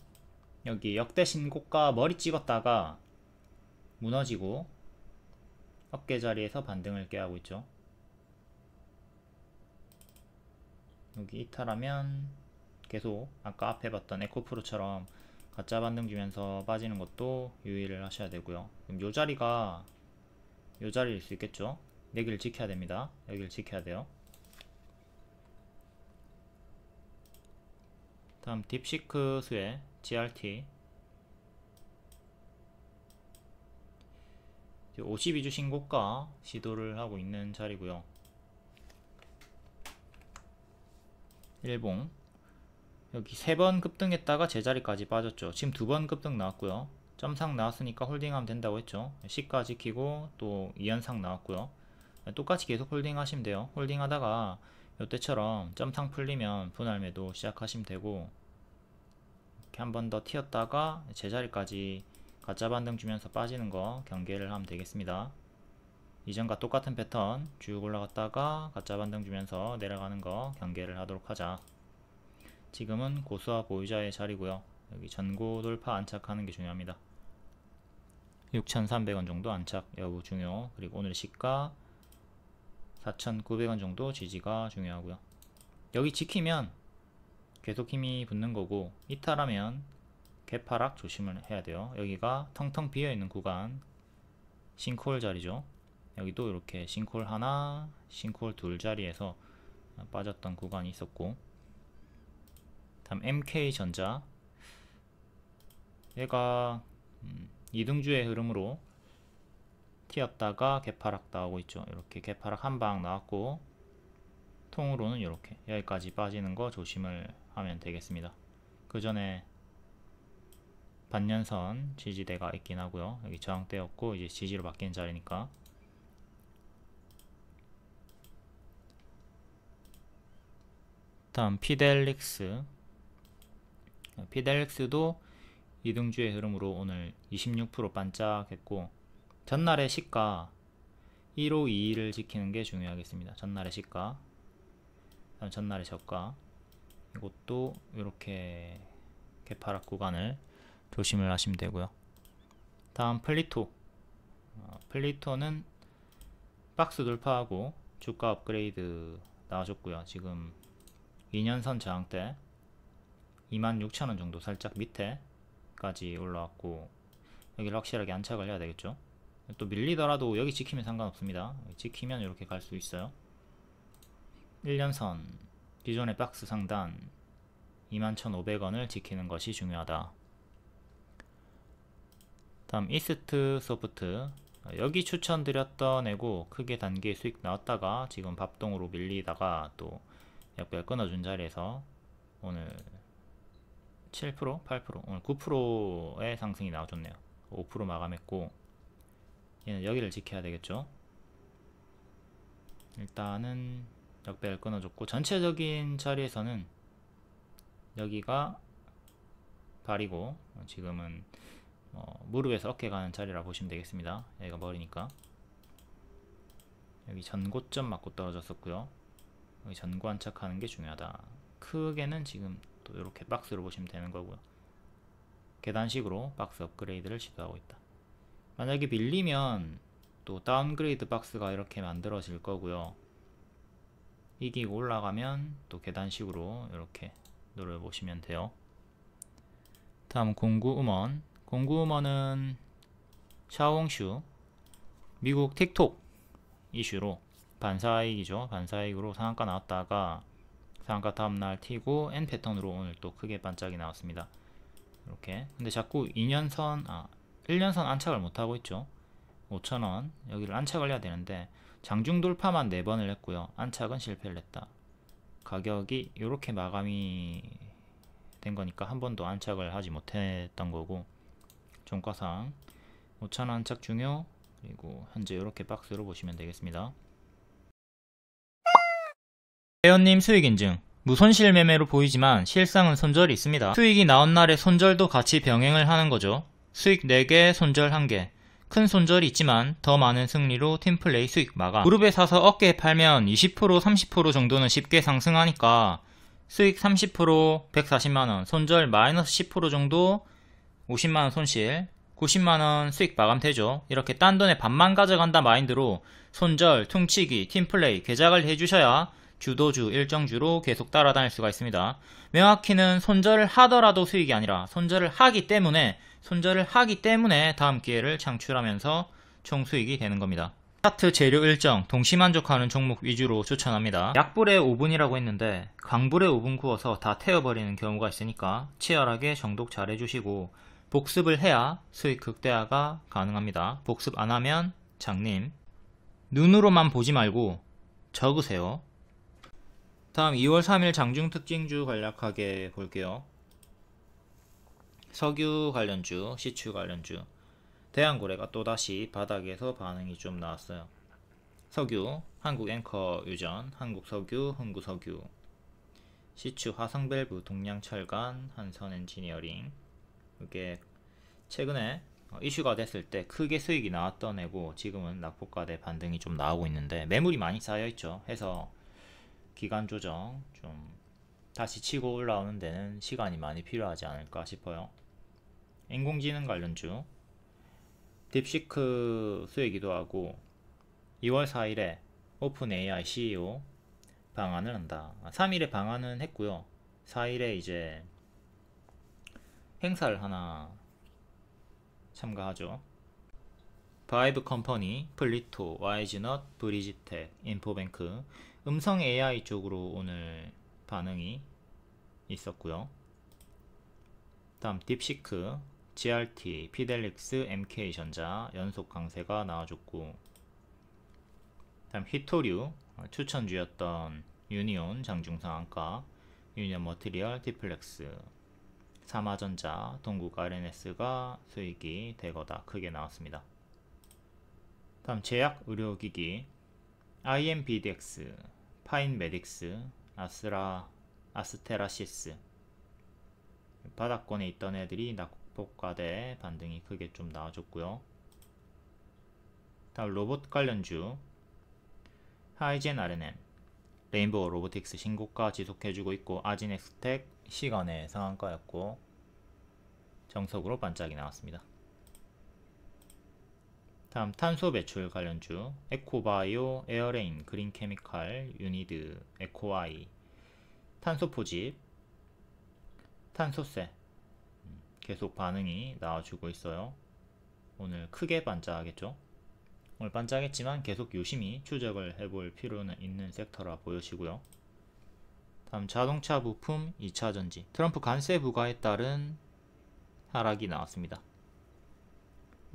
여기 역대 신고가 머리 찍었다가 무너지고 어깨 자리에서 반등을 깨하고 있죠. 여기 이탈하면 계속 아까 앞에 봤던 에코프로처럼 가짜 반등 주면서 빠지는 것도 유의를 하셔야 되고요. 그럼 요 자리가 요 자리일 수 있겠죠. 여기를 지켜야 됩니다. 여기를 지켜야 돼요. 다음 딥시크 수의 GRT 52주 신고가 시도를 하고 있는 자리고요. 일봉 여기 3번 급등했다가 제자리까지 빠졌죠. 지금 2번 급등 나왔고요. 점상 나왔으니까 홀딩하면 된다고 했죠. 시가 지키고 또 2연상 나왔고요. 똑같이 계속 홀딩 하시면 돼요. 홀딩 하다가 이때처럼 점상 풀리면 분할 매도 시작하시면 되고, 이렇게 한 번 더 튀었다가 제자리까지 가짜 반등 주면서 빠지는 거 경계를 하면 되겠습니다. 이전과 똑같은 패턴 쭉 올라갔다가 가짜 반등 주면서 내려가는 거 경계를 하도록 하자. 지금은 고수와 보유자의 자리고요. 여기 전고 돌파 안착하는 게 중요합니다. 6,300원 정도 안착 여부 중요. 그리고 오늘 시가 4,900원 정도 지지가 중요하고요. 여기 지키면 계속 힘이 붙는 거고, 이탈하면 개파락 조심을 해야 돼요. 여기가 텅텅 비어있는 구간 싱크홀 자리죠. 여기도 이렇게 싱크홀 하나, 싱크홀 둘 자리에서 빠졌던 구간이 있었고, 다음 MK전자 얘가 이등주의 흐름으로 튀었다가 개파락 나오고 있죠. 이렇게 개파락 한 방 나왔고, 통으로는 이렇게 여기까지 빠지는 거 조심을 하면 되겠습니다. 그 전에 반년선 지지대가 있긴 하고요. 여기 저항대였고 이제 지지로 바뀌는 자리니까. 다음 피델릭스. 피델릭스도 이등주의 흐름으로 오늘 26% 반짝했고, 전날의 시가 1522를 지키는 게 중요하겠습니다. 전날의 시가, 다음 전날의 저가, 이것도 이렇게 개파락 구간을 조심을 하시면 되고요. 다음 플리토. 플리토는 박스 돌파하고 주가 업그레이드 나와줬고요. 지금 2년선 저항대 26,000원 정도 살짝 밑에까지 올라왔고, 여기를 확실하게 안착을 해야 되겠죠. 또 밀리더라도 여기 지키면 상관없습니다. 지키면 이렇게 갈 수 있어요. 1년선 기존의 박스 상단 21,500원을 지키는 것이 중요하다. 다음 이스트 소프트. 여기 추천드렸던 애고 크게 단기 수익 나왔다가 지금 밥동으로 밀리다가 또 약별 끊어준 자리에서 오늘 7%? 8%? 오늘 9%의 상승이 나와줬네요. 5% 마감했고, 얘는 여기를 지켜야 되겠죠. 일단은 역배를 끊어줬고, 전체적인 자리에서는 여기가 발이고, 지금은 무릎에서 어깨 가는 자리라 보시면 되겠습니다. 여기가 머리니까. 여기 전고점 맞고 떨어졌었고요. 여기 전고 안착하는 게 중요하다. 크게는 지금 또 이렇게 박스로 보시면 되는 거고요. 계단식으로 박스 업그레이드를 시도하고 있다. 만약에 밀리면 또 다운그레이드 박스가 이렇게 만들어질 거고요. 이기고 올라가면 또 계단식으로 이렇게 노려보시면 돼요. 다음 공구음원. 공구음원은 샤오홍슈 미국 틱톡 이슈로 반사이익이죠. 반사이익으로 상한가 나왔다가 상한가 다음날 튀고 N 패턴으로 오늘 또 크게 반짝이 나왔습니다. 이렇게. 근데 자꾸 1년선 안착을 못하고 있죠. 5,000원 여기를 안착을 해야 되는데 장중 돌파만 4번을 했고요. 안착은 실패를 했다. 가격이 이렇게 마감이 된 거니까 한 번도 안착을 하지 못했던 거고, 종가상 5,000원 안착 중요, 그리고 현재 이렇게 박스로 보시면 되겠습니다. 회원님 수익 인증. 무손실 매매로 보이지만 실상은 손절이 있습니다. 수익이 나온 날에 손절도 같이 병행을 하는 거죠. 수익 4개, 손절 1개. 큰 손절이 있지만 더 많은 승리로 팀플레이 수익 마감. 무릎에 사서 어깨에 팔면 20%, 30% 정도는 쉽게 상승하니까 수익 30%, 140만원, 손절 마이너스 10% 정도 50만원 손실, 90만원 수익 마감되죠. 이렇게 딴 돈에 반만 가져간다 마인드로 손절, 퉁치기, 팀플레이, 개작을 해주셔야 주도주, 일정주로 계속 따라다닐 수가 있습니다. 명확히는 손절을 하더라도 수익이 아니라 손절을 하기 때문에 다음 기회를 창출하면서 총 수익이 되는 겁니다. 차트 재료 일정, 동시 만족하는 종목 위주로 추천합니다. 약불에 5분이라고 했는데 강불에 5분 구워서 다 태워버리는 경우가 있으니까 치열하게 정독 잘 해주시고 복습을 해야 수익 극대화가 가능합니다. 복습 안하면 장님. 눈으로만 보지 말고 적으세요. 다음 2월 3일 장중 특징주 간략하게 볼게요. 석유 관련주, 시추 관련주. 대한고래가 또다시 바닥에서 반응이 좀 나왔어요. 석유, 한국앵커 유전, 한국석유, 흥구석유. 시추, 화성밸브, 동양철강, 한선엔지니어링. 이게 최근에 이슈가 됐을 때 크게 수익이 나왔던 애고 지금은 낙폭과대 반등이 좀 나오고 있는데 매물이 많이 쌓여있죠. 해서 기간 조정 좀 다시 치고 올라오는 데는 시간이 많이 필요하지 않을까 싶어요. 인공지능 관련주 딥시크 수혜기도 하고 2월 4일에 오픈 AI CEO 방한을 한다. 3일에 방한은 했고요. 4일에 이제 행사를 하나 참가하죠. 바이브 컴퍼니, 플리토, 와이즈넛, 브리지텍, 인포뱅크 음성 AI 쪽으로 오늘 반응이 있었고요. 다음 딥시크, GRT, 피델릭스, MK전자 연속 강세가 나와줬고, 다음 히토류 추천주였던 유니온 장중상한가, 유니온 머티리얼, 디플렉스, 삼화전자, 동국 RNS가 수익이 대거다 크게 나왔습니다. 다음 제약 의료기기 IMBDX, 파인메딕스, 아스테라시스 바닥권에 있던 애들이 낙폭과대 반등이 크게 좀 나와줬고요. 다음 로봇 관련주 하이젠 RNM, 레인보우 로보틱스 신고가 지속해주고 있고 아진엑스텍 시간의 상한가였고 정석으로 반짝이 나왔습니다. 다음 탄소 배출 관련주 에코바이오, 에어레인, 그린케미칼, 유니드, 에코와이, 탄소 포집, 탄소세 계속 반응이 나와주고 있어요. 오늘 크게 반짝하겠죠. 오늘 반짝했지만 계속 유심히 추적을 해볼 필요는 있는 섹터라 보여지고요. 다음 자동차 부품 2차전지 트럼프 관세 부과에 따른 하락이 나왔습니다.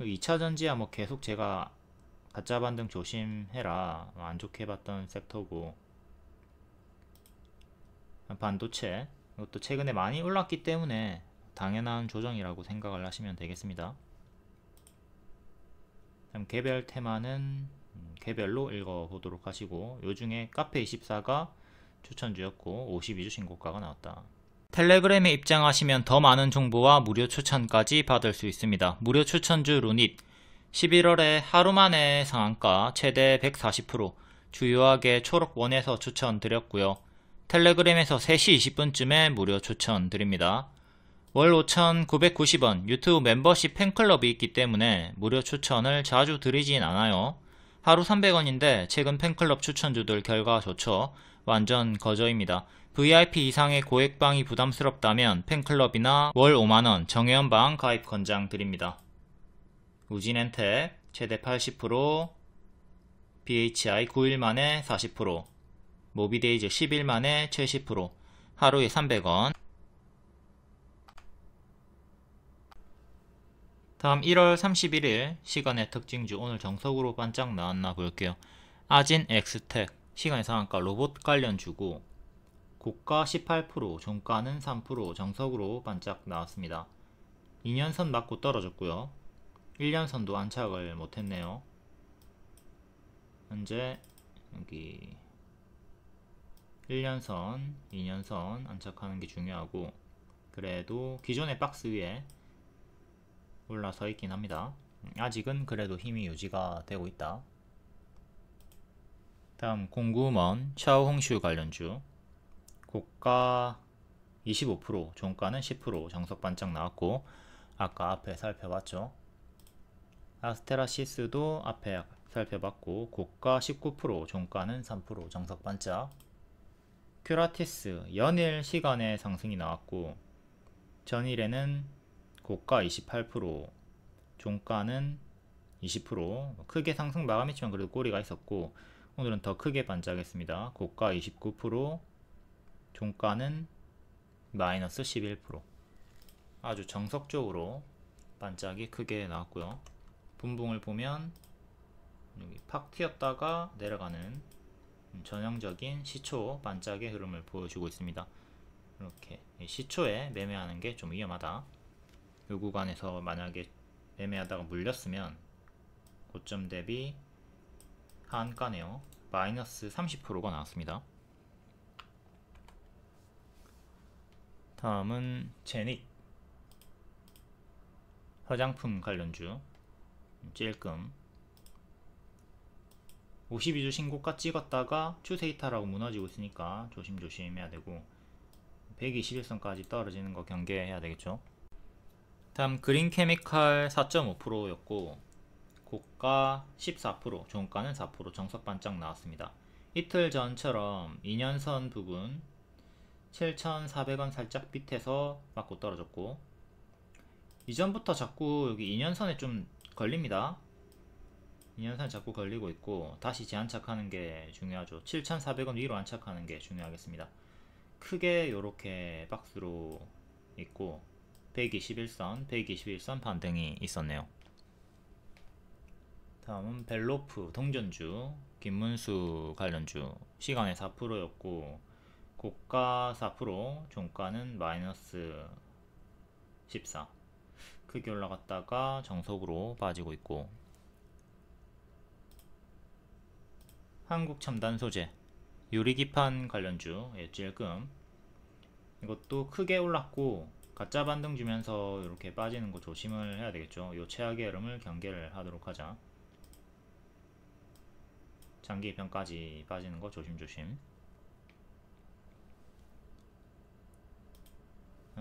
2차전지야 뭐 계속 제가 가짜 반등 조심해라 안 좋게 봤던 섹터고, 반도체 이것도 최근에 많이 올랐기 때문에 당연한 조정이라고 생각을 하시면 되겠습니다. 다음 개별 테마는 개별로 읽어보도록 하시고, 요중에 카페24가 추천주였고 52주 신고가가 나왔다. 텔레그램에 입장하시면 더 많은 정보와 무료 추천까지 받을 수 있습니다. 무료 추천주 루닛 11월에 하루만에 상한가 최대 140% 주요하게 초록원에서 추천드렸고요. 텔레그램에서 3시 20분쯤에 무료 추천드립니다. 월 5,990원 유튜브 멤버십 팬클럽이 있기 때문에 무료 추천을 자주 드리진 않아요. 하루 300원인데 최근 팬클럽 추천주들 결과 좋죠. 완전 거저입니다. VIP 이상의 고액방이 부담스럽다면 팬클럽이나 월 5만원 정회원방 가입 권장 드립니다. 우진엔텍 최대 80%, BHI 9일 만에 40%, 모비데이즈 10일 만에 70%, 하루에 300원. 다음 1월 31일 시간의 특징주 오늘 정석으로 반짝 나왔나 볼게요. 아진 엑스텍 시간의 상한가 로봇 관련주고 고가 18%, 종가는 3% 정석으로 반짝 나왔습니다. 2년선 맞고 떨어졌고요. 1년선도 안착을 못했네요. 현재 여기 1년선, 2년선 안착하는 게 중요하고, 그래도 기존의 박스 위에 올라서 있긴 합니다. 아직은 그래도 힘이 유지가 되고 있다. 다음 공구먼 샤오홍슈 관련주 고가 25%, 종가는 10% 정석 반짝 나왔고, 아까 앞에 살펴봤죠. 아스테라시스도 앞에 살펴봤고 고가 19%, 종가는 3% 정석 반짝. 큐라티스 연일 시간의 상승이 나왔고 전일에는 고가 28%, 종가는 20%, 크게 상승 마감했지만 그래도 꼬리가 있었고, 오늘은 더 크게 반짝했습니다. 고가 29%, 종가는 마이너스 11%. 아주 정석적으로 반짝이 크게 나왔고요. 분봉을 보면 여기 팍 튀었다가 내려가는 전형적인 시초 반짝의 흐름을 보여주고 있습니다. 이렇게 시초에 매매하는 게 좀 위험하다. 이 구간에서 만약에 매매하다가 물렸으면 고점 대비 하한가네요. 마이너스 30%가 나왔습니다. 다음은 제닉, 화장품 관련주 찔끔. 52주 신고가 찍었다가 추세 이탈하고 무너지고 있으니까 조심조심 해야 되고, 121선까지 떨어지는 거 경계해야 되겠죠. 다음 그린 케미칼 4.5%였고 고가 14%, 종가는 4%, 정석 반짝 나왔습니다. 이틀 전처럼 2년선 부분 7,400원 살짝 밑에서 맞고 떨어졌고, 이전부터 자꾸 여기 2년선에 좀 걸립니다. 2년선에 자꾸 걸리고 있고, 다시 재안착하는 게 중요하죠. 7,400원 위로 안착하는 게 중요하겠습니다. 크게 이렇게 박스로 있고 121선 반등이 있었네요. 다음은 벨로프 동전주, 김문수 관련주, 시간에 4%였고 고가 4%, 종가는 마이너스 14. 크게 올라갔다가 정석으로 빠지고 있고, 한국첨단소재, 유리기판 관련주, 찔끔. 이것도 크게 올랐고 가짜 반등 주면서 이렇게 빠지는 거 조심을 해야 되겠죠. 요 최악의 흐름을 경계를 하도록 하자. 장기 입현까지 빠지는 거 조심조심.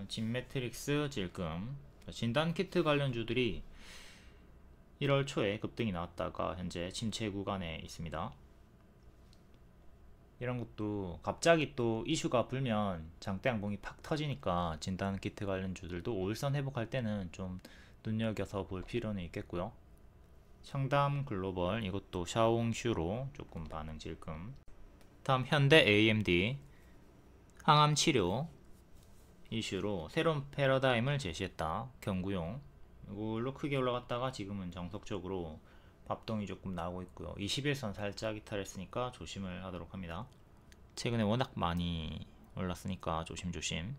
진매트릭스, 찔끔. 진단키트 관련주들이 1월 초에 급등이 나왔다가 현재 침체 구간에 있습니다. 이런 것도 갑자기 또 이슈가 불면 장대 양봉이 팍 터지니까 진단키트 관련주들도 5일선 회복할 때는 좀 눈여겨서 볼 필요는 있겠고요. 청담 글로벌, 이것도 샤옹슈로 조금 반응 찔끔. 다음 현대 AMD, 항암치료 이슈로 새로운 패러다임을 제시했다. 경구용, 이걸로 크게 올라갔다가 지금은 정석적으로 밥동이 조금 나오고 있고요. 21선 살짝 이탈했으니까 조심을 하도록 합니다. 최근에 워낙 많이 올랐으니까 조심조심.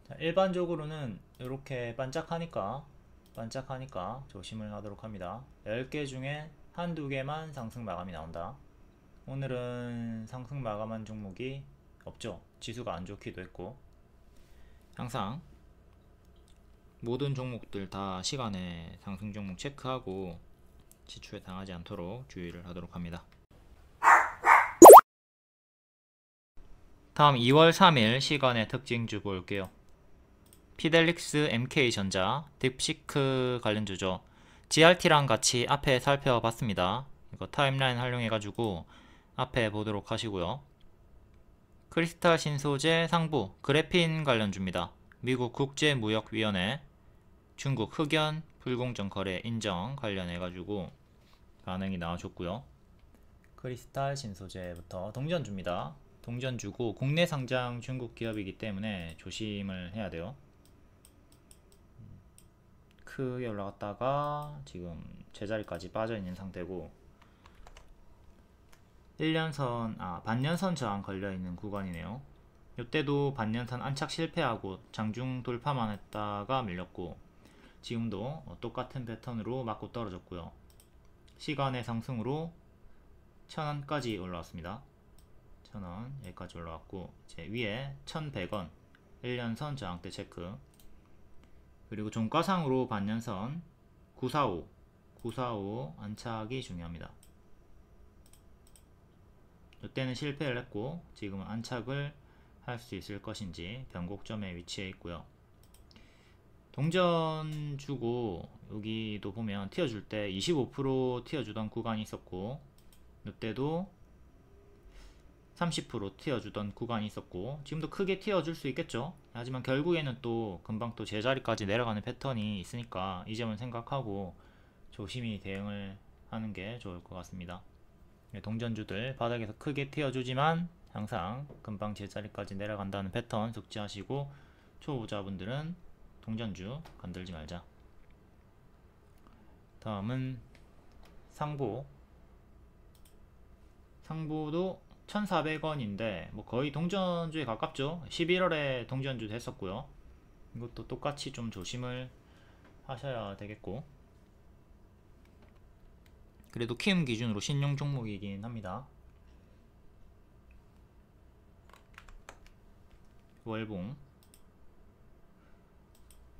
자, 일반적으로는 이렇게 반짝하니까 조심을 하도록 합니다. 10개 중에 한두 개만 상승 마감이 나온다. 오늘은 상승 마감한 종목이 없죠. 지수가 안 좋기도 했고. 항상 모든 종목들 다 시간에 상승 종목 체크하고 지출에 당하지 않도록 주의를 하도록 합니다. 다음 2월 3일 시간의 특징주 볼게요. 피델릭스, MK전자, 딥시크 관련주죠. GRT랑 같이 앞에 살펴봤습니다. 이거 타임라인 활용해가지고 앞에 보도록 하시고요. 크리스탈 신소재 상부, 그래핀 관련주입니다. 미국 국제무역위원회, 중국 흑연 불공정 거래 인정 관련해가지고 반응이 나와줬고요. 크리스탈 신소재부터 동전주입니다. 동전주고 국내 상장 중국 기업이기 때문에 조심을 해야 돼요. 크게 올라갔다가 지금 제자리까지 빠져있는 상태고, 1년선, 반년선 저항 걸려있는 구간이네요. 이때도 반년선 안착 실패하고 장중 돌파만 했다가 밀렸고, 지금도 똑같은 패턴으로 맞고 떨어졌고요. 시간의 상승으로 1000원까지 올라왔습니다. 1000원 여기까지 올라왔고, 이제 위에 1100원 1년선 저항대 체크, 그리고 종가상으로 반년선 945 안착이 중요합니다. 이때는 실패를 했고 지금은 안착을 할 수 있을 것인지 변곡점에 위치해 있고요. 동전 주고 여기도 보면 튀어줄 때 25% 튀어주던 구간이 있었고, 이때도 30% 튀어주던 구간이 있었고, 지금도 크게 튀어줄 수 있겠죠. 하지만 결국에는 또 금방 또 제자리까지 내려가는 패턴이 있으니까 이 점은 생각하고 조심히 대응을 하는 게 좋을 것 같습니다. 동전주들 바닥에서 크게 튀어주지만 항상 금방 제자리까지 내려간다는 패턴 숙지하시고, 초보자분들은 동전주 건들지 말자. 다음은 상보. 상보도 1,400원인데 뭐 거의 동전주에 가깝죠. 11월에 동전주 했었고요. 이것도 똑같이 좀 조심을 하셔야 되겠고, 그래도 키움 기준으로 신용 종목이긴 합니다. 월봉,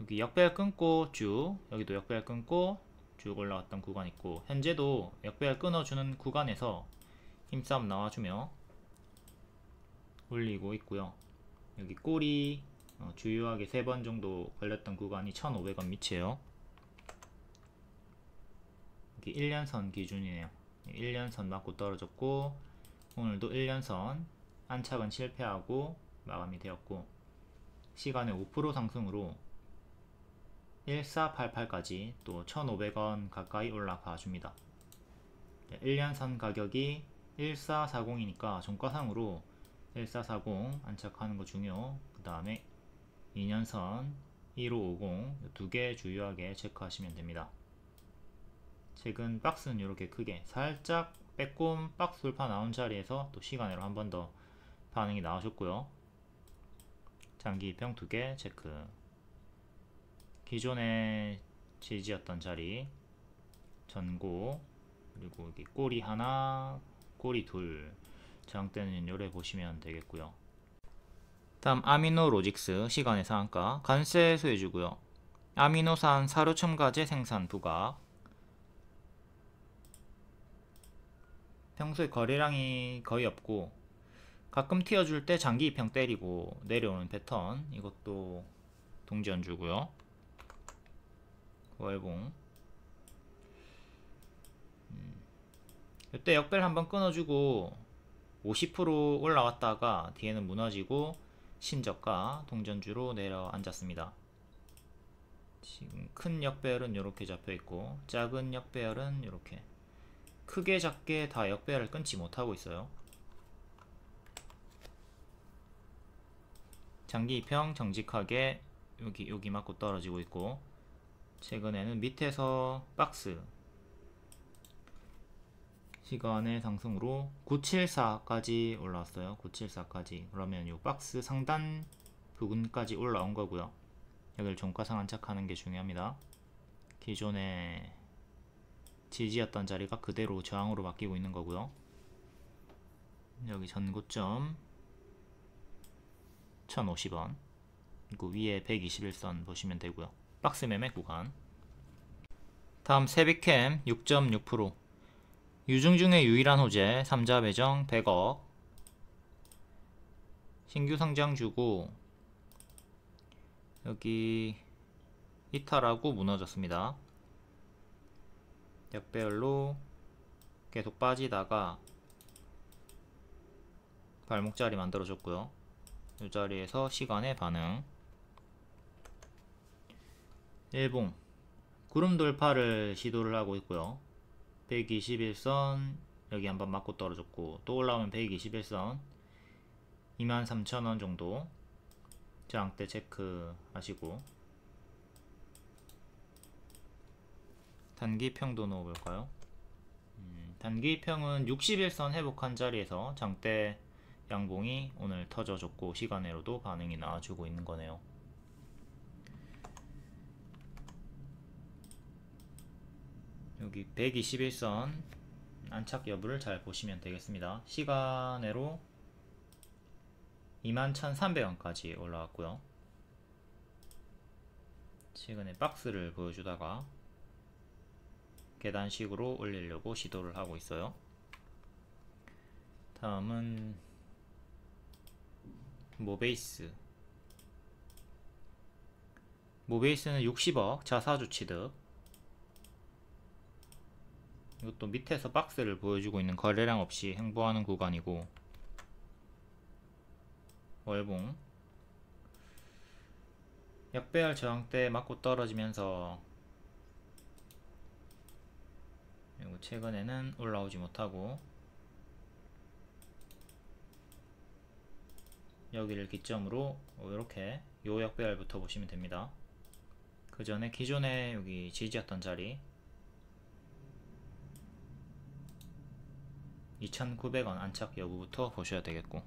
여기 역배열 끊고 쭉, 여기도 역배열 끊고 쭉 올라갔던 구간 있고, 현재도 역배열 끊어주는 구간에서 힘싸움 나와주며 올리고 있고요. 여기 꼬리 주요하게 3번 정도 걸렸던 구간이 1,500원 밑이에요. 여기 1년선 기준이네요. 1년선 맞고 떨어졌고, 오늘도 1년선 안착은 실패하고 마감이 되었고, 시간의 5% 상승으로 1488까지 또 1,500원 가까이 올라가 줍니다. 1년선 가격이 1440이니까 종가상으로 1440 안착하는 거 중요. 그 다음에 2년선 1550 두 개 주요하게 체크하시면 됩니다. 최근 박스는 이렇게 크게 살짝 빼꼼 박스 돌파 나온 자리에서 또 시간으로 한 번 더 반응이 나오셨고요. 장기평 두 개 체크. 기존에 지지였던 자리 전고, 그리고 여기 꼬리 하나, 꼬리 둘, 저항대는 요래 보시면 되겠고요. 다음 아미노로직스 시간의 상한가 관세 수혜주고요. 아미노산 사료 첨가제 생산 부각. 평소에 거래량이 거의 없고 가끔 튀어줄 때 장기 입형 때리고 내려오는 패턴, 이것도 동전주고요. 월봉, 이때 역벨 한번 끊어주고 50% 올라왔다가 뒤에는 무너지고 신저가 동전주로 내려앉았습니다. 지금 큰 역배열은 이렇게 잡혀있고 작은 역배열은 이렇게 크게 작게 다 역배열을 끊지 못하고 있어요. 장기 입형 정직하게 여기 맞고 떨어지고 있고, 최근에는 밑에서 박스 시간의 상승으로 974까지 올라왔어요. 974까지. 그러면 이 박스 상단 부근까지 올라온 거고요. 여기를 종가상 안착하는 게 중요합니다. 기존에 지지였던 자리가 그대로 저항으로 바뀌고 있는 거고요. 여기 전고점 1,050원, 그 위에 121선 보시면 되고요. 박스 매매 구간. 다음 세비캠 6.6%, 유중 중에 유일한 호재 3자 배정 100억, 신규 상장주고 여기 이탈하고 무너졌습니다. 역배열로 계속 빠지다가 발목자리 만들어줬고요. 이 자리에서 시간의 반응. 일봉 구름 돌파를 시도를 하고 있고요. 121선 여기 한번 맞고 떨어졌고, 또 올라오면 121선 23,000원 정도 저항대 체크 하시고, 단기평도 넣어볼까요? 단기평은 61선 회복한 자리에서 장대 양봉이 오늘 터져줬고 시간으로도 반응이 나와주고 있는 거네요. 여기 121선 안착 여부를 잘 보시면 되겠습니다. 시간으로 21,300원까지 올라왔고요. 최근에 박스를 보여주다가 계단식으로 올리려고 시도를 하고 있어요. 다음은 모베이스. 모베이스는 60억 자사주 취득. 이것도 밑에서 박스를 보여주고 있는 거래량 없이 행보하는 구간이고, 월봉 역배열 저항대 맞고 떨어지면서 최근에는 올라오지 못하고 여기를 기점으로 이렇게 요 역배열부터 보시면 됩니다. 그 전에 기존에 여기 지지였던 자리 2,900원 안착 여부부터 보셔야 되겠고,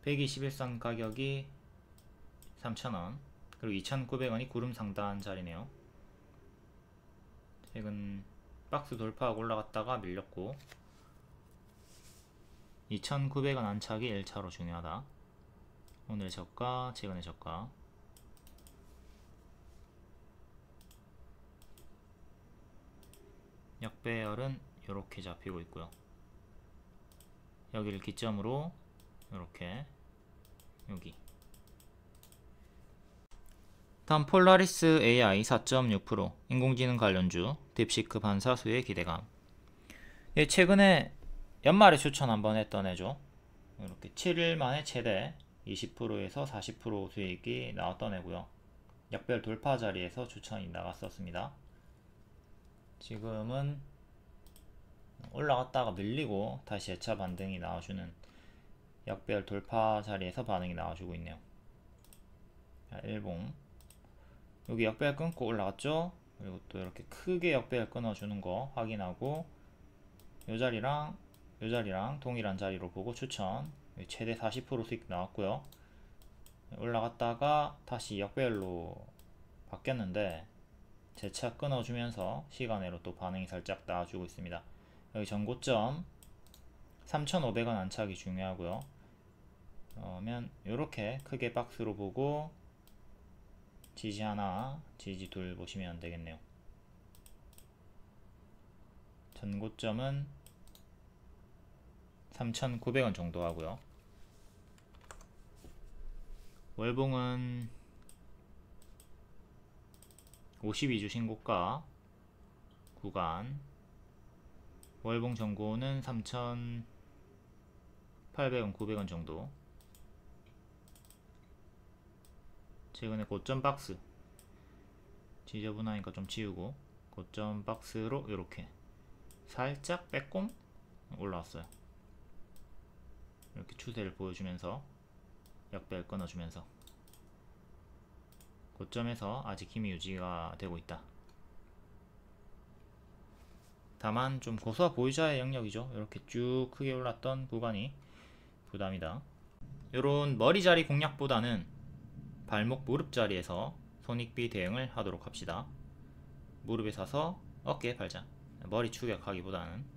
121선 가격이 3,000원, 그리고 2,900원이 구름 상단 자리네요. 최근 박스 돌파하고 올라갔다가 밀렸고 2,900원 안착이 1차로 중요하다. 오늘 저가, 최근의 저가. 역배열은 이렇게 잡히고 있고요. 여기를 기점으로 이렇게 여기. 다음 폴라리스 AI 4.6% 인공지능 관련주 딥시크 반사수의 기대감. 예, 최근에 연말에 추천 한번 했던 애죠. 이렇게 7일 만에 최대 20%에서 40% 수익이 나왔던 애고요. 역별 돌파 자리에서 추천이 나갔었습니다. 지금은 올라갔다가 밀리고 다시 재차 반등이 나와주는 역별 돌파 자리에서 반응이 나와주고 있네요. 자, 일봉 여기 역배열 끊고 올라갔죠. 그리고 또 이렇게 크게 역배열 끊어주는 거 확인하고 요 자리랑 동일한 자리로 보고 추천. 최대 40% 수익 나왔고요. 올라갔다가 다시 역배열로 바뀌었는데 재차 끊어주면서 시간으로 또 반응이 살짝 나와주고 있습니다. 여기 전고점 3,500원 안착이 중요하고요. 그러면 이렇게 크게 박스로 보고 지지 하나, 지지 둘 보시면 되겠네요. 전고점은 3,900원 정도 하고요. 월봉은 52주 신고가 구간, 월봉 전고는 3,800원, 900원 정도. 최근에 고점 박스 지저분하니까 좀 지우고 고점 박스로 이렇게 살짝 빼꼼 올라왔어요. 이렇게 추세를 보여주면서 역배열 끊어주면서 고점에서 아직 힘이 유지가 되고 있다. 다만 좀 고수와 보유자의 영역이죠. 이렇게 쭉 크게 올랐던 구간이 부담이다. 요런 머리 자리 공략보다는 발목 무릎 자리에서 손익비 대응을 하도록 합시다. 무릎에 사서 어깨에 팔자. 머리 추격하기보다는